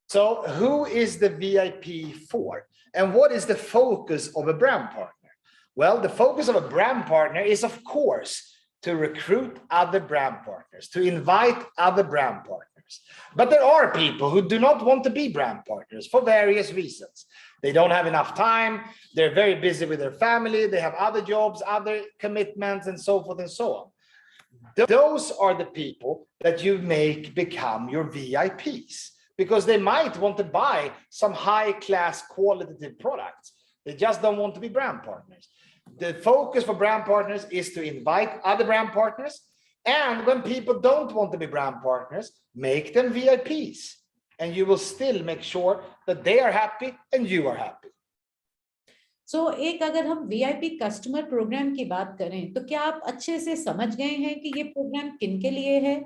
So who is the VIP for? And what is the focus of a brand partner? Well, the focus of a brand partner is, of course, to recruit other brand partners, to invite other brand partners. But there are people who do not want to be brand partners for various reasons. They don't have enough time. They're very busy with their family. They have other jobs, other commitments, and so forth and so on. Those are the people that you make become your VIPs, because they might want to buy some high-class qualitative products. They just don't want to be brand partners. The focus for brand partners is to invite other brand partners. And when people don't want to be brand partners, make them VIPs. And you will still make sure that they are happy and you are happy. So, एक अगर हम VIP customer programme की बात करें तो क्या आप अच्छे से समझ गए हैं कि ये प्रोग्राम किन के लिए है?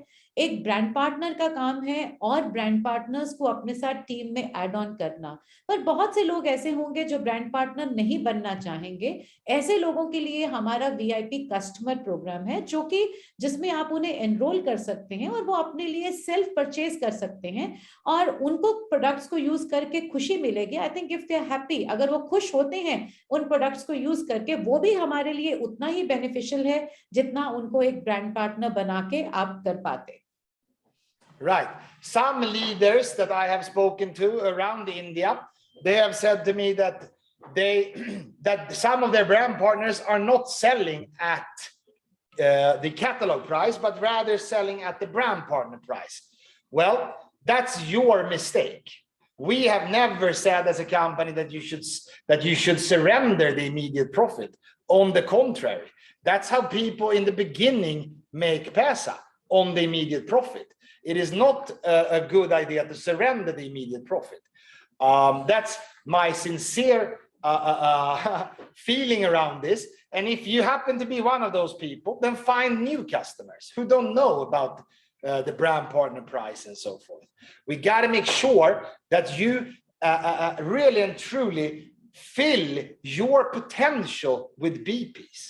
एक ब्रांड पार्टनर का काम है और ब्रांड पार्टनर्स को अपने साथ टीम में ऐड ऑन करना। पर बहुत से लोग ऐसे होंगे जो ब्रांड पार्टनर नहीं बनना चाहेंगे। ऐसे लोगों के लिए हमारा वीआईपी कस्टमर प्रोग्राम है, जो कि जिसमें आप उन्हें एनरोल कर सकते हैं और वो अपने लिए सेल्फ परचेज कर सकते हैं और उनको प्रोडक्ट्स को यूज करके खुशी मिलेगी। I think if they are happy, अगर वो खुश होते हैं उन प्रोडक्ट्स को यूज करके, वो भी हमारे लिए उतना ही बेनिफिशियल है जितना उनको एक ब्रांड पार्टनर बना के आप कर पाते। Right. Some leaders that I have spoken to around India, they have said to me that that some of their brand partners are not selling at the catalog price, but rather selling at the brand partner price. Well, that's your mistake. We have never said as a company that you should surrender the immediate profit. On the contrary, that's how people in the beginning make pesa, on the immediate profit. It is not a good idea to surrender the immediate profit. That's my sincere feeling around this. And if you happen to be one of those people, then find new customers who don't know about the brand partner price and so forth. We got to make sure that you really and truly fill your potential with BPs.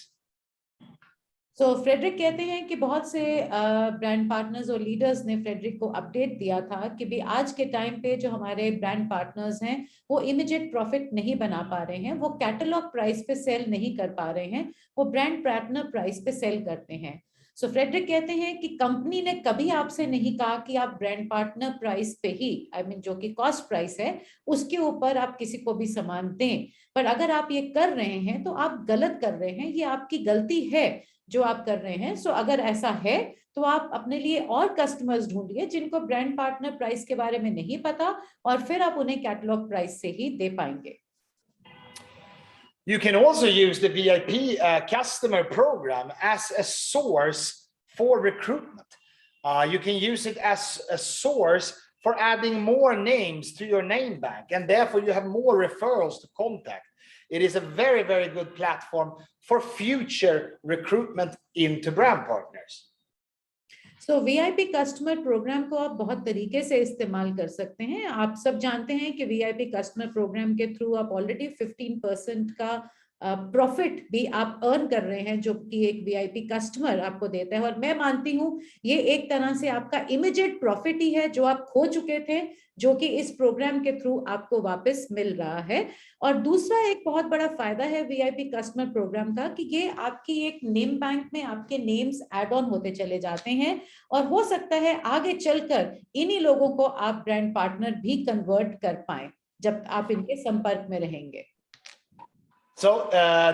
तो Frederick कहते हैं कि बहुत से brand partners और leaders ने Frederick को update दिया था कि भी आज के टाइम पे जो हमारे ब्रांड पार्टनर्स हैं वो इमीडिएट प्रॉफिट नहीं बना पा रहे हैं, वो कैटलॉग प्राइस पे सेल नहीं कर पा रहे हैं, वो ब्रांड पार्टनर प्राइस पे सेल करते हैं। सो फ्रेडरिक कहते हैं कि कंपनी ने कभी आपसे नहीं कहा कि आप ब्रांड पार्टनर प्राइस पे ही, आई मीन जो कि कॉस्ट प्राइस है, उसके ऊपर आप किसी को भी सामान दें। पर अगर आप ये कर रहे हैं तो आप गलत कर रहे हैं, ये आपकी गलती है जो आप कर रहे हैं। सो अगर ऐसा है तो आप अपने लिए और कस्टमर्स ढूंढिए जिनको ब्रांड पार्टनर प्राइस के बारे में नहीं पता, और फिर आप उन्हें कैटलॉग प्राइस से ही दे पाएंगे। You can also use the VIP customer program as a source for recruitment. You can use it as a source for adding more names to your name bank, and therefore you have more referrals to contact. It is a very, very good platform for future recruitment into brand partners. So VIP customer programme को आप बहुत तरीके से इस्तेमाल कर सकते हैं। आप सब जानते हैं कि VIP कस्टमर प्रोग्राम के थ्रू आप ऑलरेडी 15% का प्रॉफिट भी आप अर्न कर रहे हैं, जो कि एक वीआईपी कस्टमर आपको देता है। और मैं मानती हूं ये एक तरह से आपका इमीडिएट प्रॉफिट ही है जो आप खो चुके थे, जो कि इस प्रोग्राम के थ्रू आपको वापस मिल रहा है। और दूसरा एक बहुत बड़ा फायदा है वीआईपी कस्टमर प्रोग्राम का कि ये आपकी एक नेम बैंक में आपके नेम्स ऐड ऑन होते चले जाते हैं, और हो सकता है आगे चलकर इन्हीं लोगों को आप ब्रांड पार्टनर भी कन्वर्ट कर पाए जब आप इनके संपर्क में रहेंगे। So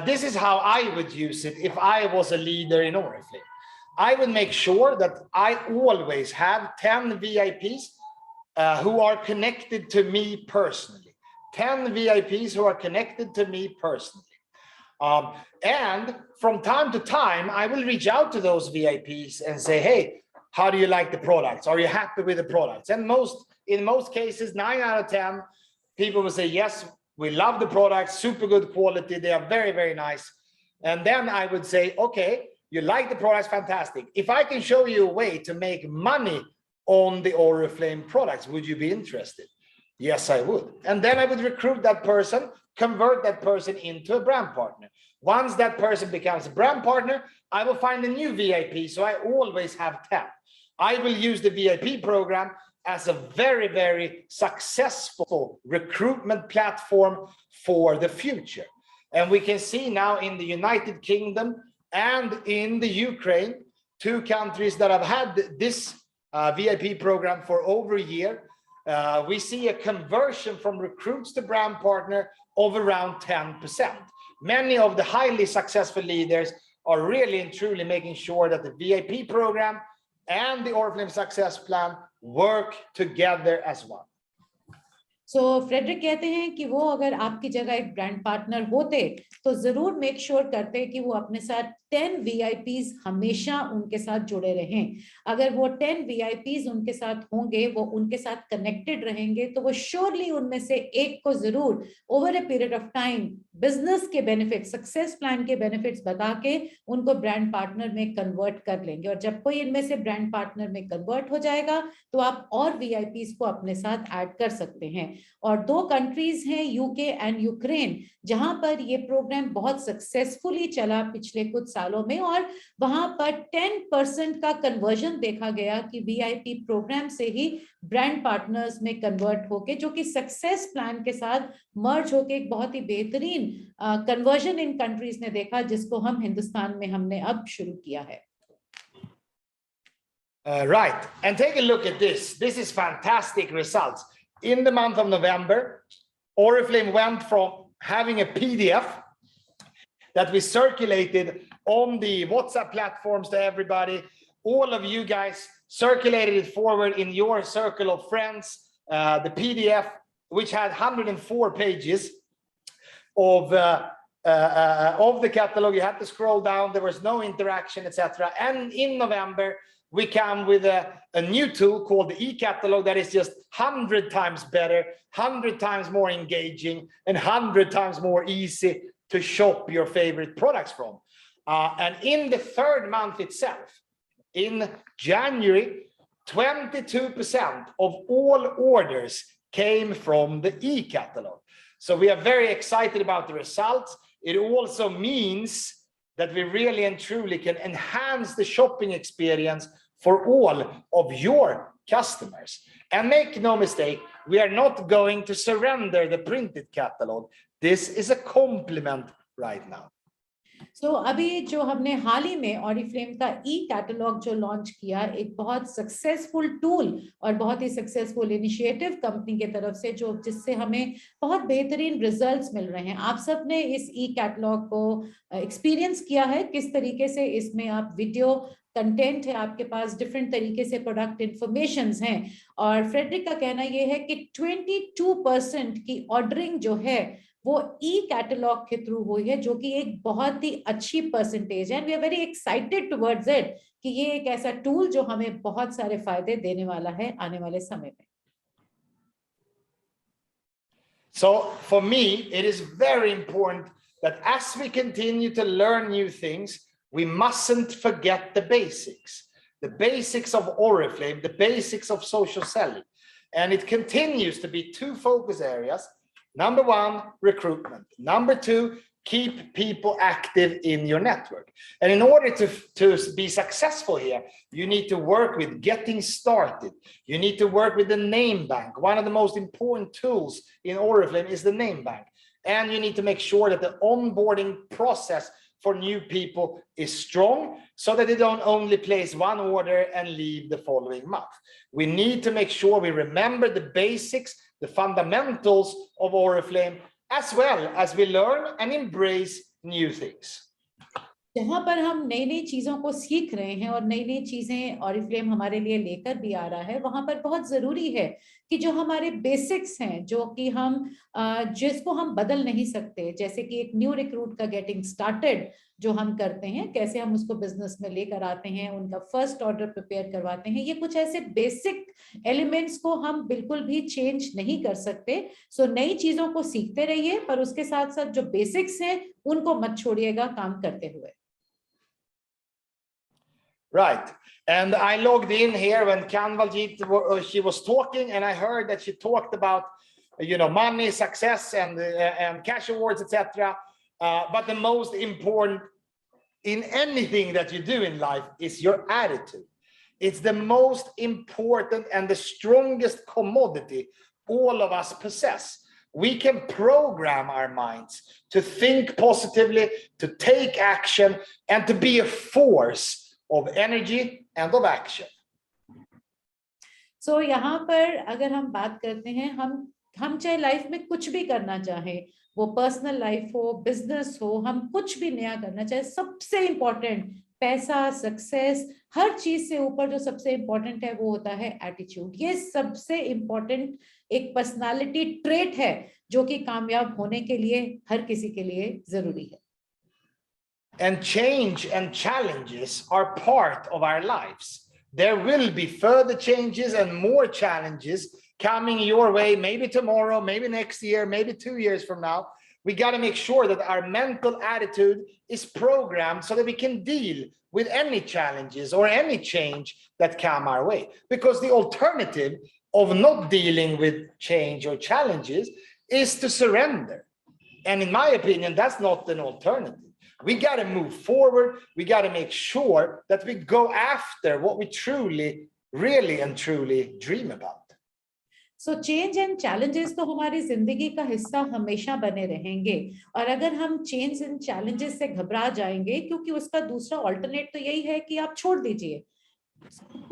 this is how I would use it if I was a leader in Oriflame. I would make sure that I always have 10 VIPs who are connected to me personally. 10 VIPs who are connected to me personally. And from time to time, I will reach out to those VIPs and say, hey, how do you like the products? Are you happy with the products? And in most cases, 9 out of 10, people will say, yes, we love the products, super good quality. They are very, very nice. And then I would say, okay, you like the products, fantastic. If I can show you a way to make money on the Oriflame products, would you be interested? Yes, I would. And then I would recruit that person, convert that person into a brand partner. Once that person becomes a brand partner, I will find a new VIP. So I always have 10. I will use the VIP program as a very, very successful recruitment platform for the future. And we can see now in the United Kingdom and in the Ukraine, 2 countries that have had this VIP program for over a year, we see a conversion from recruits to brand partner of around 10%. Many of the highly successful leaders are really and truly making sure that the VIP program and the Oriflame Success Plan work together as one. So Frederick कहते हैं कि वो अगर आपकी जगह एक brand partner होते तो जरूर मेक श्योर करते कि वो अपने साथ 10 VIPs हमेशा उनके साथ जुड़े रहें। अगर वो 10 VIPs उनके साथ होंगे, वो उनके साथ कनेक्टेड रहेंगे, तो वो श्योरली उनमें से एक को जरूर over a period of time business के बेनिफिट, सक्सेस प्लान के बेनिफिट्स बता के उनको ब्रांड पार्टनर में कन्वर्ट कर लेंगे। और जब कोई इनमें से ब्रांड पार्टनर में कन्वर्ट हो जाएगा तो आप और VIPs को अपने साथ ऐड कर सकते हैं। और 2 कंट्रीज हैं, यूके एंड यूक्रेन, जहां पर ये प्रोग्राम बहुत सक्सेसफुली चला पिछले कुछ सालों में, और वहां पर 10% का कन्वर्जन देखा गया कि VIP प्रोग्राम से ही ब्रांड पार्टनर्स में कन्वर्ट होके, जो कि सक्सेस प्लान के साथ मर्ज होके एक बहुत ही बेहतरीन कन्वर्जन इन कंट्रीज ने देखा, जिसको हम हिंदुस्तान में हमने अब शुरू किया है। Right, and take a look at this. This is fantastic results. In the month of November, Oriflame went from having a PDF that we circulated on the WhatsApp platforms to everybody. All of you guys circulated it forward in your circle of friends. The PDF, which had 104 pages of the catalog. You had to scroll down. There was no interaction, etc. And in November, we come with a new tool called the e-catalog that is just 100 times better, 100 times more engaging, and 100 times more easy to shop your favorite products from. And in the 3rd month itself, in January, 22% of all orders came from the e-catalog. So we are very excited about the results. It also means that we really and truly can enhance the shopping experience for all of your customers. And make no mistake, we are not going to surrender the printed catalog. This is a complement right now. So, अभी जो हमने हाल ही में Oriflame का ई-कैटलॉग जो launch किया, एक बहुत successful tool और बहुत ही सक्सेसफुल इनिशिएटिव कंपनी के तरफ से, जो जिससे हमें बहुत बेहतरीन रिजल्ट्स मिल रहे हैं। आप सब ने इस ई-कैटलॉग को एक्सपीरियंस किया है, किस तरीके से इसमें आप वीडियो कंटेंट है, आपके पास डिफरेंट तरीके से प्रोडक्ट इंफॉर्मेशंस हैं। और फ्रेडरिक का कहना यह है कि 22% की ऑर्डरिंग जो है वो ई कैटलॉग के थ्रू हुई है, जो कि एक बहुत ही अच्छी परसेंटेज है। And we are very excited towards it कि ये एक ऐसा टूल जो हमें बहुत सारे फायदे देने वाला है आने वाले समय में। So for me, it is very important that as we continue to learn new things, we mustn't forget the basics of Oriflame, the basics of social selling. And it continues to be 2 focus areas. Number 1, recruitment. Number 2, keep people active in your network. And in order to be successful here, you need to work with getting started. You need to work with the name bank. One of the most important tools in Oriflame is the name bank. And you need to make sure that the onboarding process for new people is strong, so that they don't only place 1 order and leave the following month. We need to make sure we remember the basics, the fundamentals of Oriflame, as well as we learn and embrace new things. जहां पर हम नई नई चीजों को सीख रहे हैं और नई नई चीजें ऑरिफ्लेम हमारे लिए लेकर भी आ रहा है, वहां पर बहुत जरूरी है कि जो हमारे बेसिक्स हैं, जो कि हम जिसको हम बदल नहीं सकते, जैसे कि एक न्यू रिक्रूट का गेटिंग स्टार्टेड जो हम करते हैं, कैसे हम उसको बिजनेस में लेकर आते हैं, उनका फर्स्ट ऑर्डर प्रिपेयर करवाते हैं, ये कुछ ऐसे बेसिक एलिमेंट्स को हम बिल्कुल भी चेंज नहीं कर सकते। सो नई चीजों को सीखते रहिए, पर उसके साथ साथ जो बेसिक्स हैं उनको मत छोड़िएगा काम करते हुए। Right. And I logged in here when Kanwaljit, she was talking, and I heard that she talked about, money, success, and cash awards, etc. But the most important in anything that you do in life is your attitude. It's the most important and the strongest commodity all of us possess. We can program our minds to think positively, to take action, and to be a force of energy and of action. So यहाँ पर अगर हम बात करते हैं, हम चाहे life में कुछ भी करना चाहें, वो पर्सनल लाइफ हो, बिजनेस हो, हम कुछ भी नया करना चाहे, सबसे इंपॉर्टेंट पैसा, सक्सेस, हर चीज से ऊपर जो सबसे इंपॉर्टेंट है वो होता है एटीट्यूड। ये सबसे इंपॉर्टेंट एक पर्सनालिटी ट्रेट है जो कि कामयाब होने के लिए हर किसी के लिए जरूरी है। And change and challenges are part of our lives. There will be further changes and more challenges coming your way, maybe tomorrow, maybe next year, maybe 2 years from now. We got to make sure that our mental attitude is programmed so that we can deal with any challenges or any change that come our way. Because the alternative of not dealing with change or challenges is to surrender. And in my opinion, that's not an alternative. We got to move forward. We got to make sure that we go after what we truly, really and truly dream about. So change and challenges तो हमारी जिंदगी का हिस्सा हमेशा बने रहेंगे, और अगर हम चेंज एंड चैलेंजेस से घबरा जाएंगे, क्योंकि उसका दूसरा ऑल्टरनेट तो यही है कि आप छोड़ दीजिए,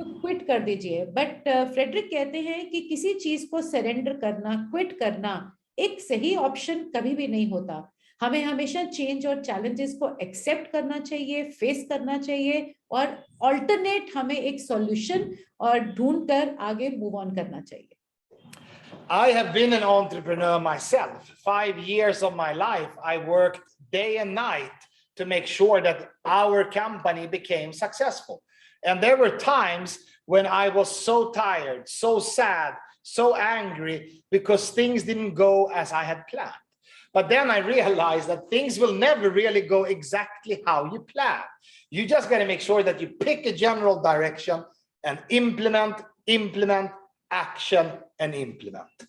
क्विट कर दीजिए। बट फ्रेडरिक कहते हैं कि किसी चीज को सरेंडर करना, क्विट करना एक सही ऑप्शन कभी भी नहीं होता। हमें हमेशा चेंज और चैलेंजेस को एक्सेप्ट करना चाहिए, फेस करना चाहिए, और ऑल्टरनेट हमें एक सॉल्यूशन और ढूंढकर आगे मूव ऑन करना चाहिए। I have been an entrepreneur myself. 5 years of my life, I worked day and night to make sure that our company became successful. And there were times when I was so tired, so sad, so angry because things didn't go as I had planned. But then I realized that things will never really go exactly how you plan. You just got to make sure that you pick a general direction and implement, action and implement.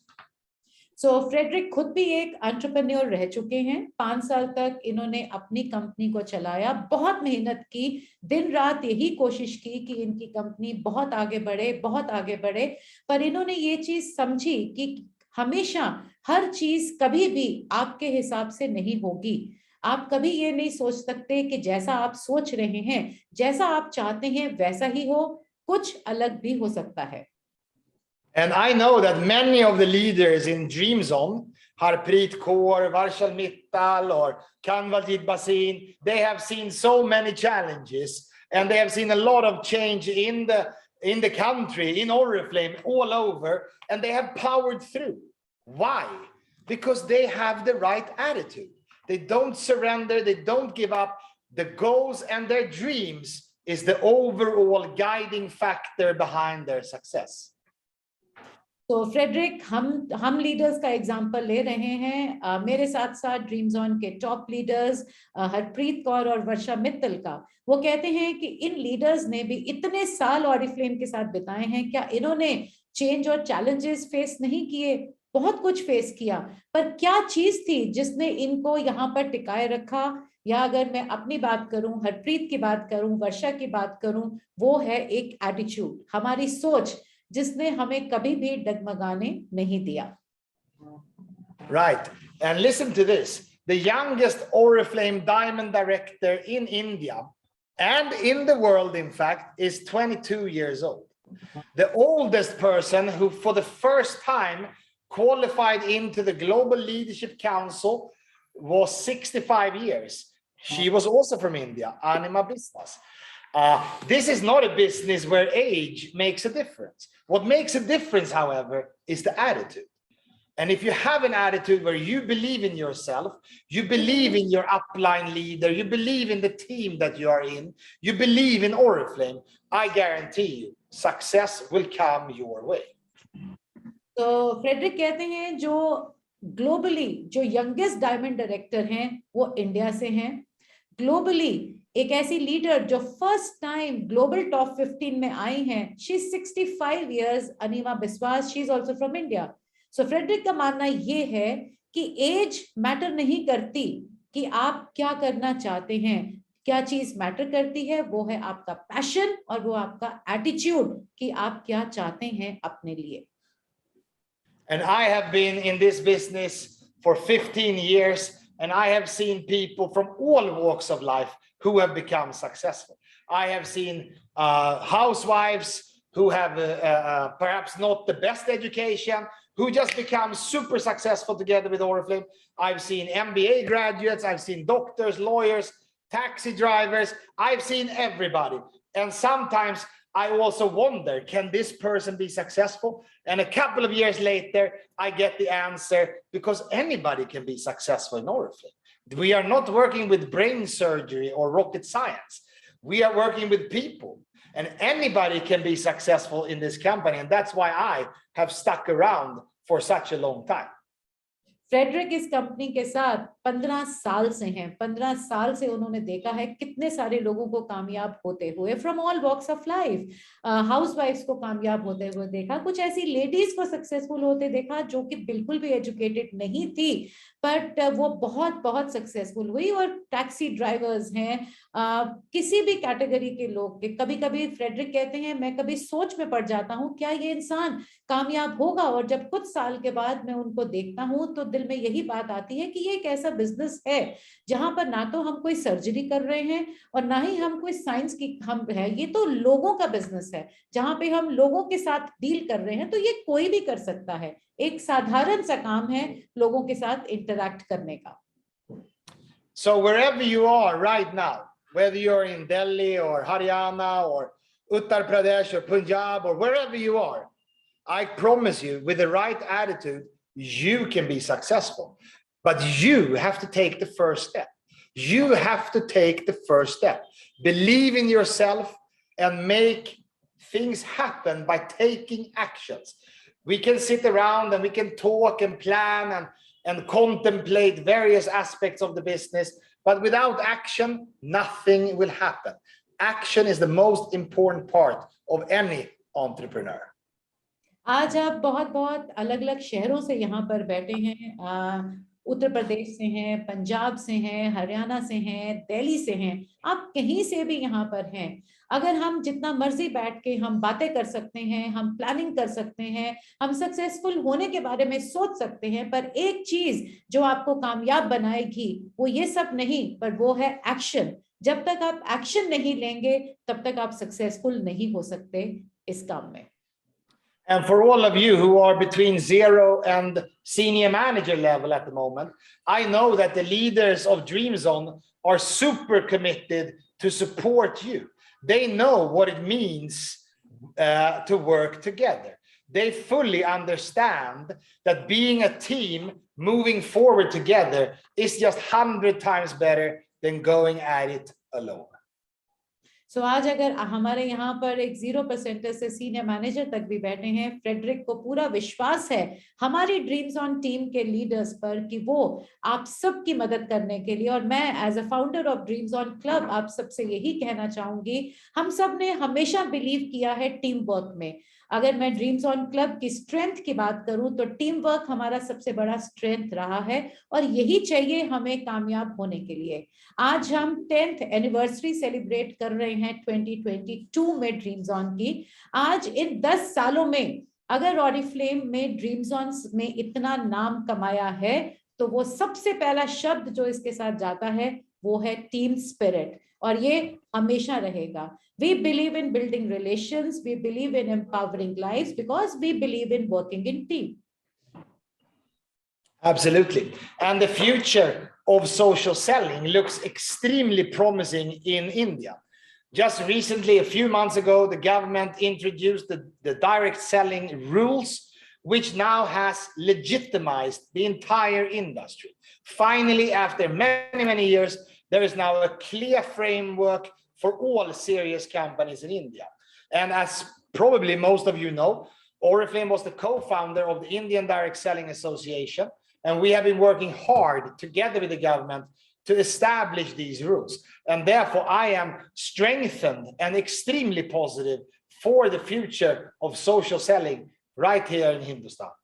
So Frederick खुद भी एक entrepreneur रह चुके हैं। 5 साल तक इन्होंने अपनी कंपनी को चलाया, बहुत मेहनत की, दिन रात यही कोशिश की कि इनकी कंपनी बहुत आगे बढ़े, बहुत आगे बढ़े। पर इन्होंने ये चीज समझी कि हमेशा हर चीज कभी भी आपके हिसाब से नहीं होगी। आप कभी ये नहीं सोच सकते कि जैसा आप सोच रहे हैं, जैसा आप चाहते हैं वैसा ही हो, कुछ अलग भी हो सकता है। And I know that many of the leaders in Dream Zone, Harpreet Kaur, Varshal Mittal, or Kanwaljit Basin, they have seen so many challenges, and they have seen a lot of change in the country, in Oriflame, all over, and they have powered through. Why? Because they have the right attitude. They don't surrender, they don't give up. The goals and their dreams is the overall guiding factor behind their success. तो Frederick, हम leaders का example ले रहे हैं। मेरे साथ साथ dream zone के टॉप लीडर्स हरप्रीत कौर और वर्षा मित्तल का, वो कहते हैं कि इन लीडर्स ने भी इतने साल ऑरिफ्लेम के साथ बिताए हैं, क्या इन्होंने चेंज और चैलेंजेस फेस नहीं किए? बहुत कुछ फेस किया, पर क्या चीज थी जिसने इनको यहाँ पर टिकाए रखा? या अगर मैं अपनी बात करूं, हरप्रीत की बात करूं, वर्षा की बात करूं, वो है एक एटीट्यूड, हमारी सोच, जिसने हमें कभी भी डगमगाने नहीं दिया। Right, and listen to this. The youngest Oriflame diamond director in India and in the world, in fact, is 22 years old. The oldest person who for the first time qualified into the Global Leadership Council was 65 years. She was also from India, Anima Business. This is not a business where age makes a difference. What makes a difference, however, is the attitude. And if you have an attitude where you believe in yourself, you believe in your upline leader, you believe in the team that you are in, you believe in Oriflame, I guarantee you, success will come your way. तो Frederick कहते हैं जो globally जो youngest diamond director हैं वो India से हैं। Globally एक ऐसी लीडर जो फर्स्ट टाइम ग्लोबल टॉप 15 में आई हैं, she is 65 years, Anima Biswas, she is also from India. So Frederick का मानना ये है कि एज मैटर नहीं करती कि आप क्या करना चाहते हैं, क्या चीज मैटर करती है वो है आपका पैशन और वो आपका एटीट्यूड कि आप क्या चाहते हैं अपने लिए। And I have been in this business for 15 years, and I have seen people from all walks of life who have become successful. I have seen housewives who have perhaps not the best education, who just become super successful together with Oriflame. I've seen MBA graduates, I've seen doctors, lawyers, taxi drivers. I've seen everybody. And sometimes I also wonder, can this person be successful? And a couple of years later, I get the answer, because anybody can be successful in Oriflame. We are not working with brain surgery or rocket science. We are working with people, and anybody can be successful in this company. And that's why I have stuck around for such a long time. Frederick इस company के साथ 15 साल से हैं। 15 साल से उन्होंने देखा है कितने सारे लोगों को कामयाब होते हुए, from all walks of life. हाउसवाइफ्स को कामयाब होते हुए देखा, कुछ ऐसी लेडीज को सक्सेसफुल होते देखा जो कि बिल्कुल भी एजुकेटेड नहीं थी, बट वो बहुत बहुत सक्सेसफुल हुई। और टैक्सी ड्राइवर्स हैं, किसी भी कैटेगरी के लोग के, कभी कभी फ्रेडरिक कहते हैं मैं कभी सोच में पड़ जाता हूँ क्या ये इंसान कामयाब होगा, और जब कुछ साल के बाद मैं उनको देखता हूँ तो दिल में यही बात आती है कि ये एक ऐसा बिजनेस है जहां पर ना तो हम कोई सर्जरी कर रहे हैं और ना ही हम कोई साइंस की हम है, ये तो लोगों का बिजनेस है जहां पे हम लोगों के साथ डील कर रहे हैं। तो ये कोई भी कर सकता है, एक साधारण सा काम है लोगों के साथ इंटरैक्ट करने का। So wherever you are right now, whether you're in Delhi or Haryana or Uttar Pradesh or Punjab or wherever you are, I promise you, with the right attitude, you can be successful. But you have to take the first step. You have to take the first step. Believe in yourself and make things happen by taking actions. We can sit around and we can talk and plan and contemplate various aspects of the business, but without action, nothing will happen. Action is the most important part of any entrepreneur. आज आप बहुत बहुत अलग अलग शहरों से यहाँ पर बैठे हैं, उत्तर प्रदेश से हैं, पंजाब से हैं, हरियाणा से हैं, दिल्ली से हैं, आप कहीं से भी यहाँ पर हैं। अगर हम जितना मर्जी बैठ के हम बातें कर सकते हैं, हम प्लानिंग कर सकते हैं, हम सक्सेसफुल होने के बारे में सोच सकते हैं, पर एक चीज जो आपको कामयाब बनाएगी वो ये सब नहीं, पर वो है एक्शन। जब तक आप एक्शन नहीं लेंगे तब तक आप सक्सेसफुल नहीं हो सकते इस काम में। And for all of you who are between 0 and senior manager level at the moment, I know that the leaders of Dream Zone are super committed to support you. They know what it means to work together. They fully understand that being a team moving forward together is just 100 times better than going at it alone. सो आज अगर हमारे यहाँ पर एक 0% से senior manager तक भी बैठे हैं, फ्रेडरिक को पूरा विश्वास है हमारी ड्रीम्स ऑन टीम के लीडर्स पर कि वो आप सबकी मदद करने के लिए, और मैं as a founder of Dreams On Club आप सबसे यही कहना चाहूंगी, हम सब ने हमेशा बिलीव किया है टीम वर्क में। अगर मैं ड्रीम्स ऑन क्लब की स्ट्रेंथ की बात करूं तो टीम वर्क हमारा सबसे बड़ा स्ट्रेंथ रहा है, और यही चाहिए हमें कामयाब होने के लिए। आज हम 10th एनिवर्सरी सेलिब्रेट कर रहे हैं 2022 में ड्रीम्स ऑन की। आज इन 10 सालों में अगर ऑरिफ्लेम में ड्रीम्स ऑन में इतना नाम कमाया है तो वो सबसे पहला शब्द जो इसके साथ जाता है वो है टीम स्पिरिट, और ये हमेशा रहेगा। We believe in building relations, we believe in empowering lives because we believe in working in team. Absolutely. And the future of social selling looks extremely promising in India. Just recently, a few months ago, the government introduced the direct selling rules, which now has legitimized the entire industry. Finally, after many, many years, there is now a clear framework for all serious companies in India. And as probably most of you know, Oriflame was the co-founder of the Indian Direct Selling Association, and we have been working hard together with the government to establish these rules. And therefore, I am strengthened and extremely positive for the future of social selling right here in Hindustan.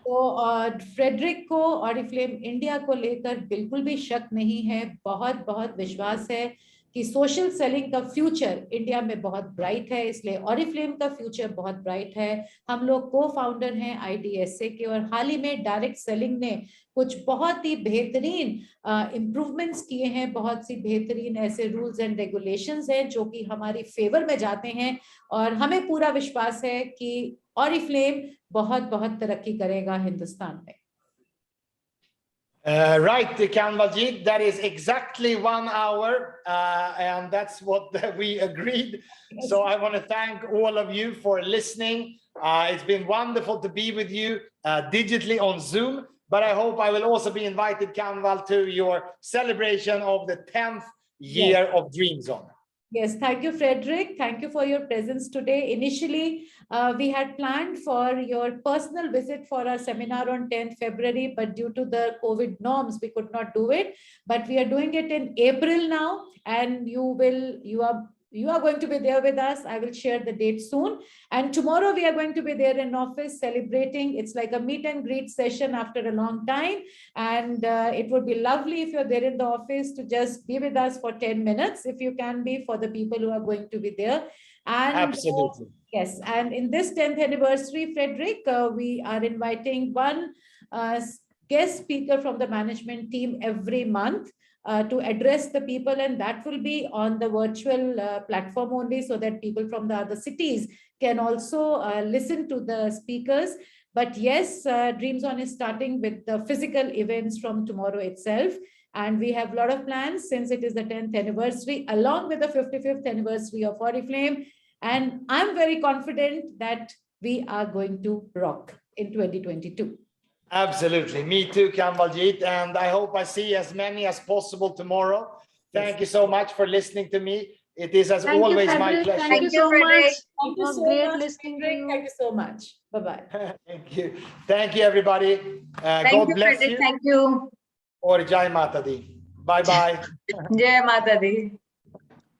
तो Frederick को Oriflame India को लेकर बिल्कुल भी शक नहीं है, बहुत बहुत विश्वास है कि सोशल सेलिंग का फ्यूचर इंडिया में बहुत ब्राइट है, इसलिए ऑरिफ्लेम का फ्यूचर बहुत ब्राइट है। हम लोग को फाउंडर हैं IDSA के, और हाल ही में डायरेक्ट सेलिंग ने कुछ बहुत ही बेहतरीन इम्प्रूवमेंट्स किए हैं, बहुत सी बेहतरीन ऐसे रूल्स एंड रेगुलेशंस हैं जो कि हमारी फेवर में जाते हैं, और हमें पूरा विश्वास है कि ऑरिफ्लेम बहुत बहुत तरक्की करेगा हिंदुस्तान में। Right, Kanwaljit, that is exactly 1 hour, and that's what we agreed. So I want to thank all of you for listening. It's been wonderful to be with you digitally on Zoom, but I hope I will also be invited, Kanwal, to your celebration of the 10th year of Dream Zone. Yes, thank you, Frederic. Thank you for your presence today. Initially, we had planned for your personal visit for our seminar on 10th February, but due to the COVID norms, we could not do it. But we are doing it in April now, and you are going to be there with us. I will share the date soon. And tomorrow we are going to be there in office celebrating. It's like a meet and greet session after a long time. And it would be lovely if you're there in the office to just be with us for 10 minutes, if you can be, for the people who are going to be there. And absolutely. Yes, and in this 10th anniversary, Frederic, we are inviting one guest speaker from the management team every month to address the people, and that will be on the virtual platform only, so that people from the other cities can also listen to the speakers. But yes, Dream Zone is starting with the physical events from tomorrow itself. And we have a lot of plans since it is the 10th anniversary, along with the 55th anniversary of Oriflame. And I'm very confident that we are going to rock in 2022. Absolutely. Me too, Kanwaljit. And I hope I see as many as possible tomorrow. Thank you so much for listening to me. It is as always my pleasure. Thank you so much. Thank you so Great much. listening to you. Thank you so much. Bye-bye. Thank you. Thank you, everybody. Thank God you, bless Frederic. you. Thank you. Or Jai Mata Di. Bye-bye. Jai Mata Di.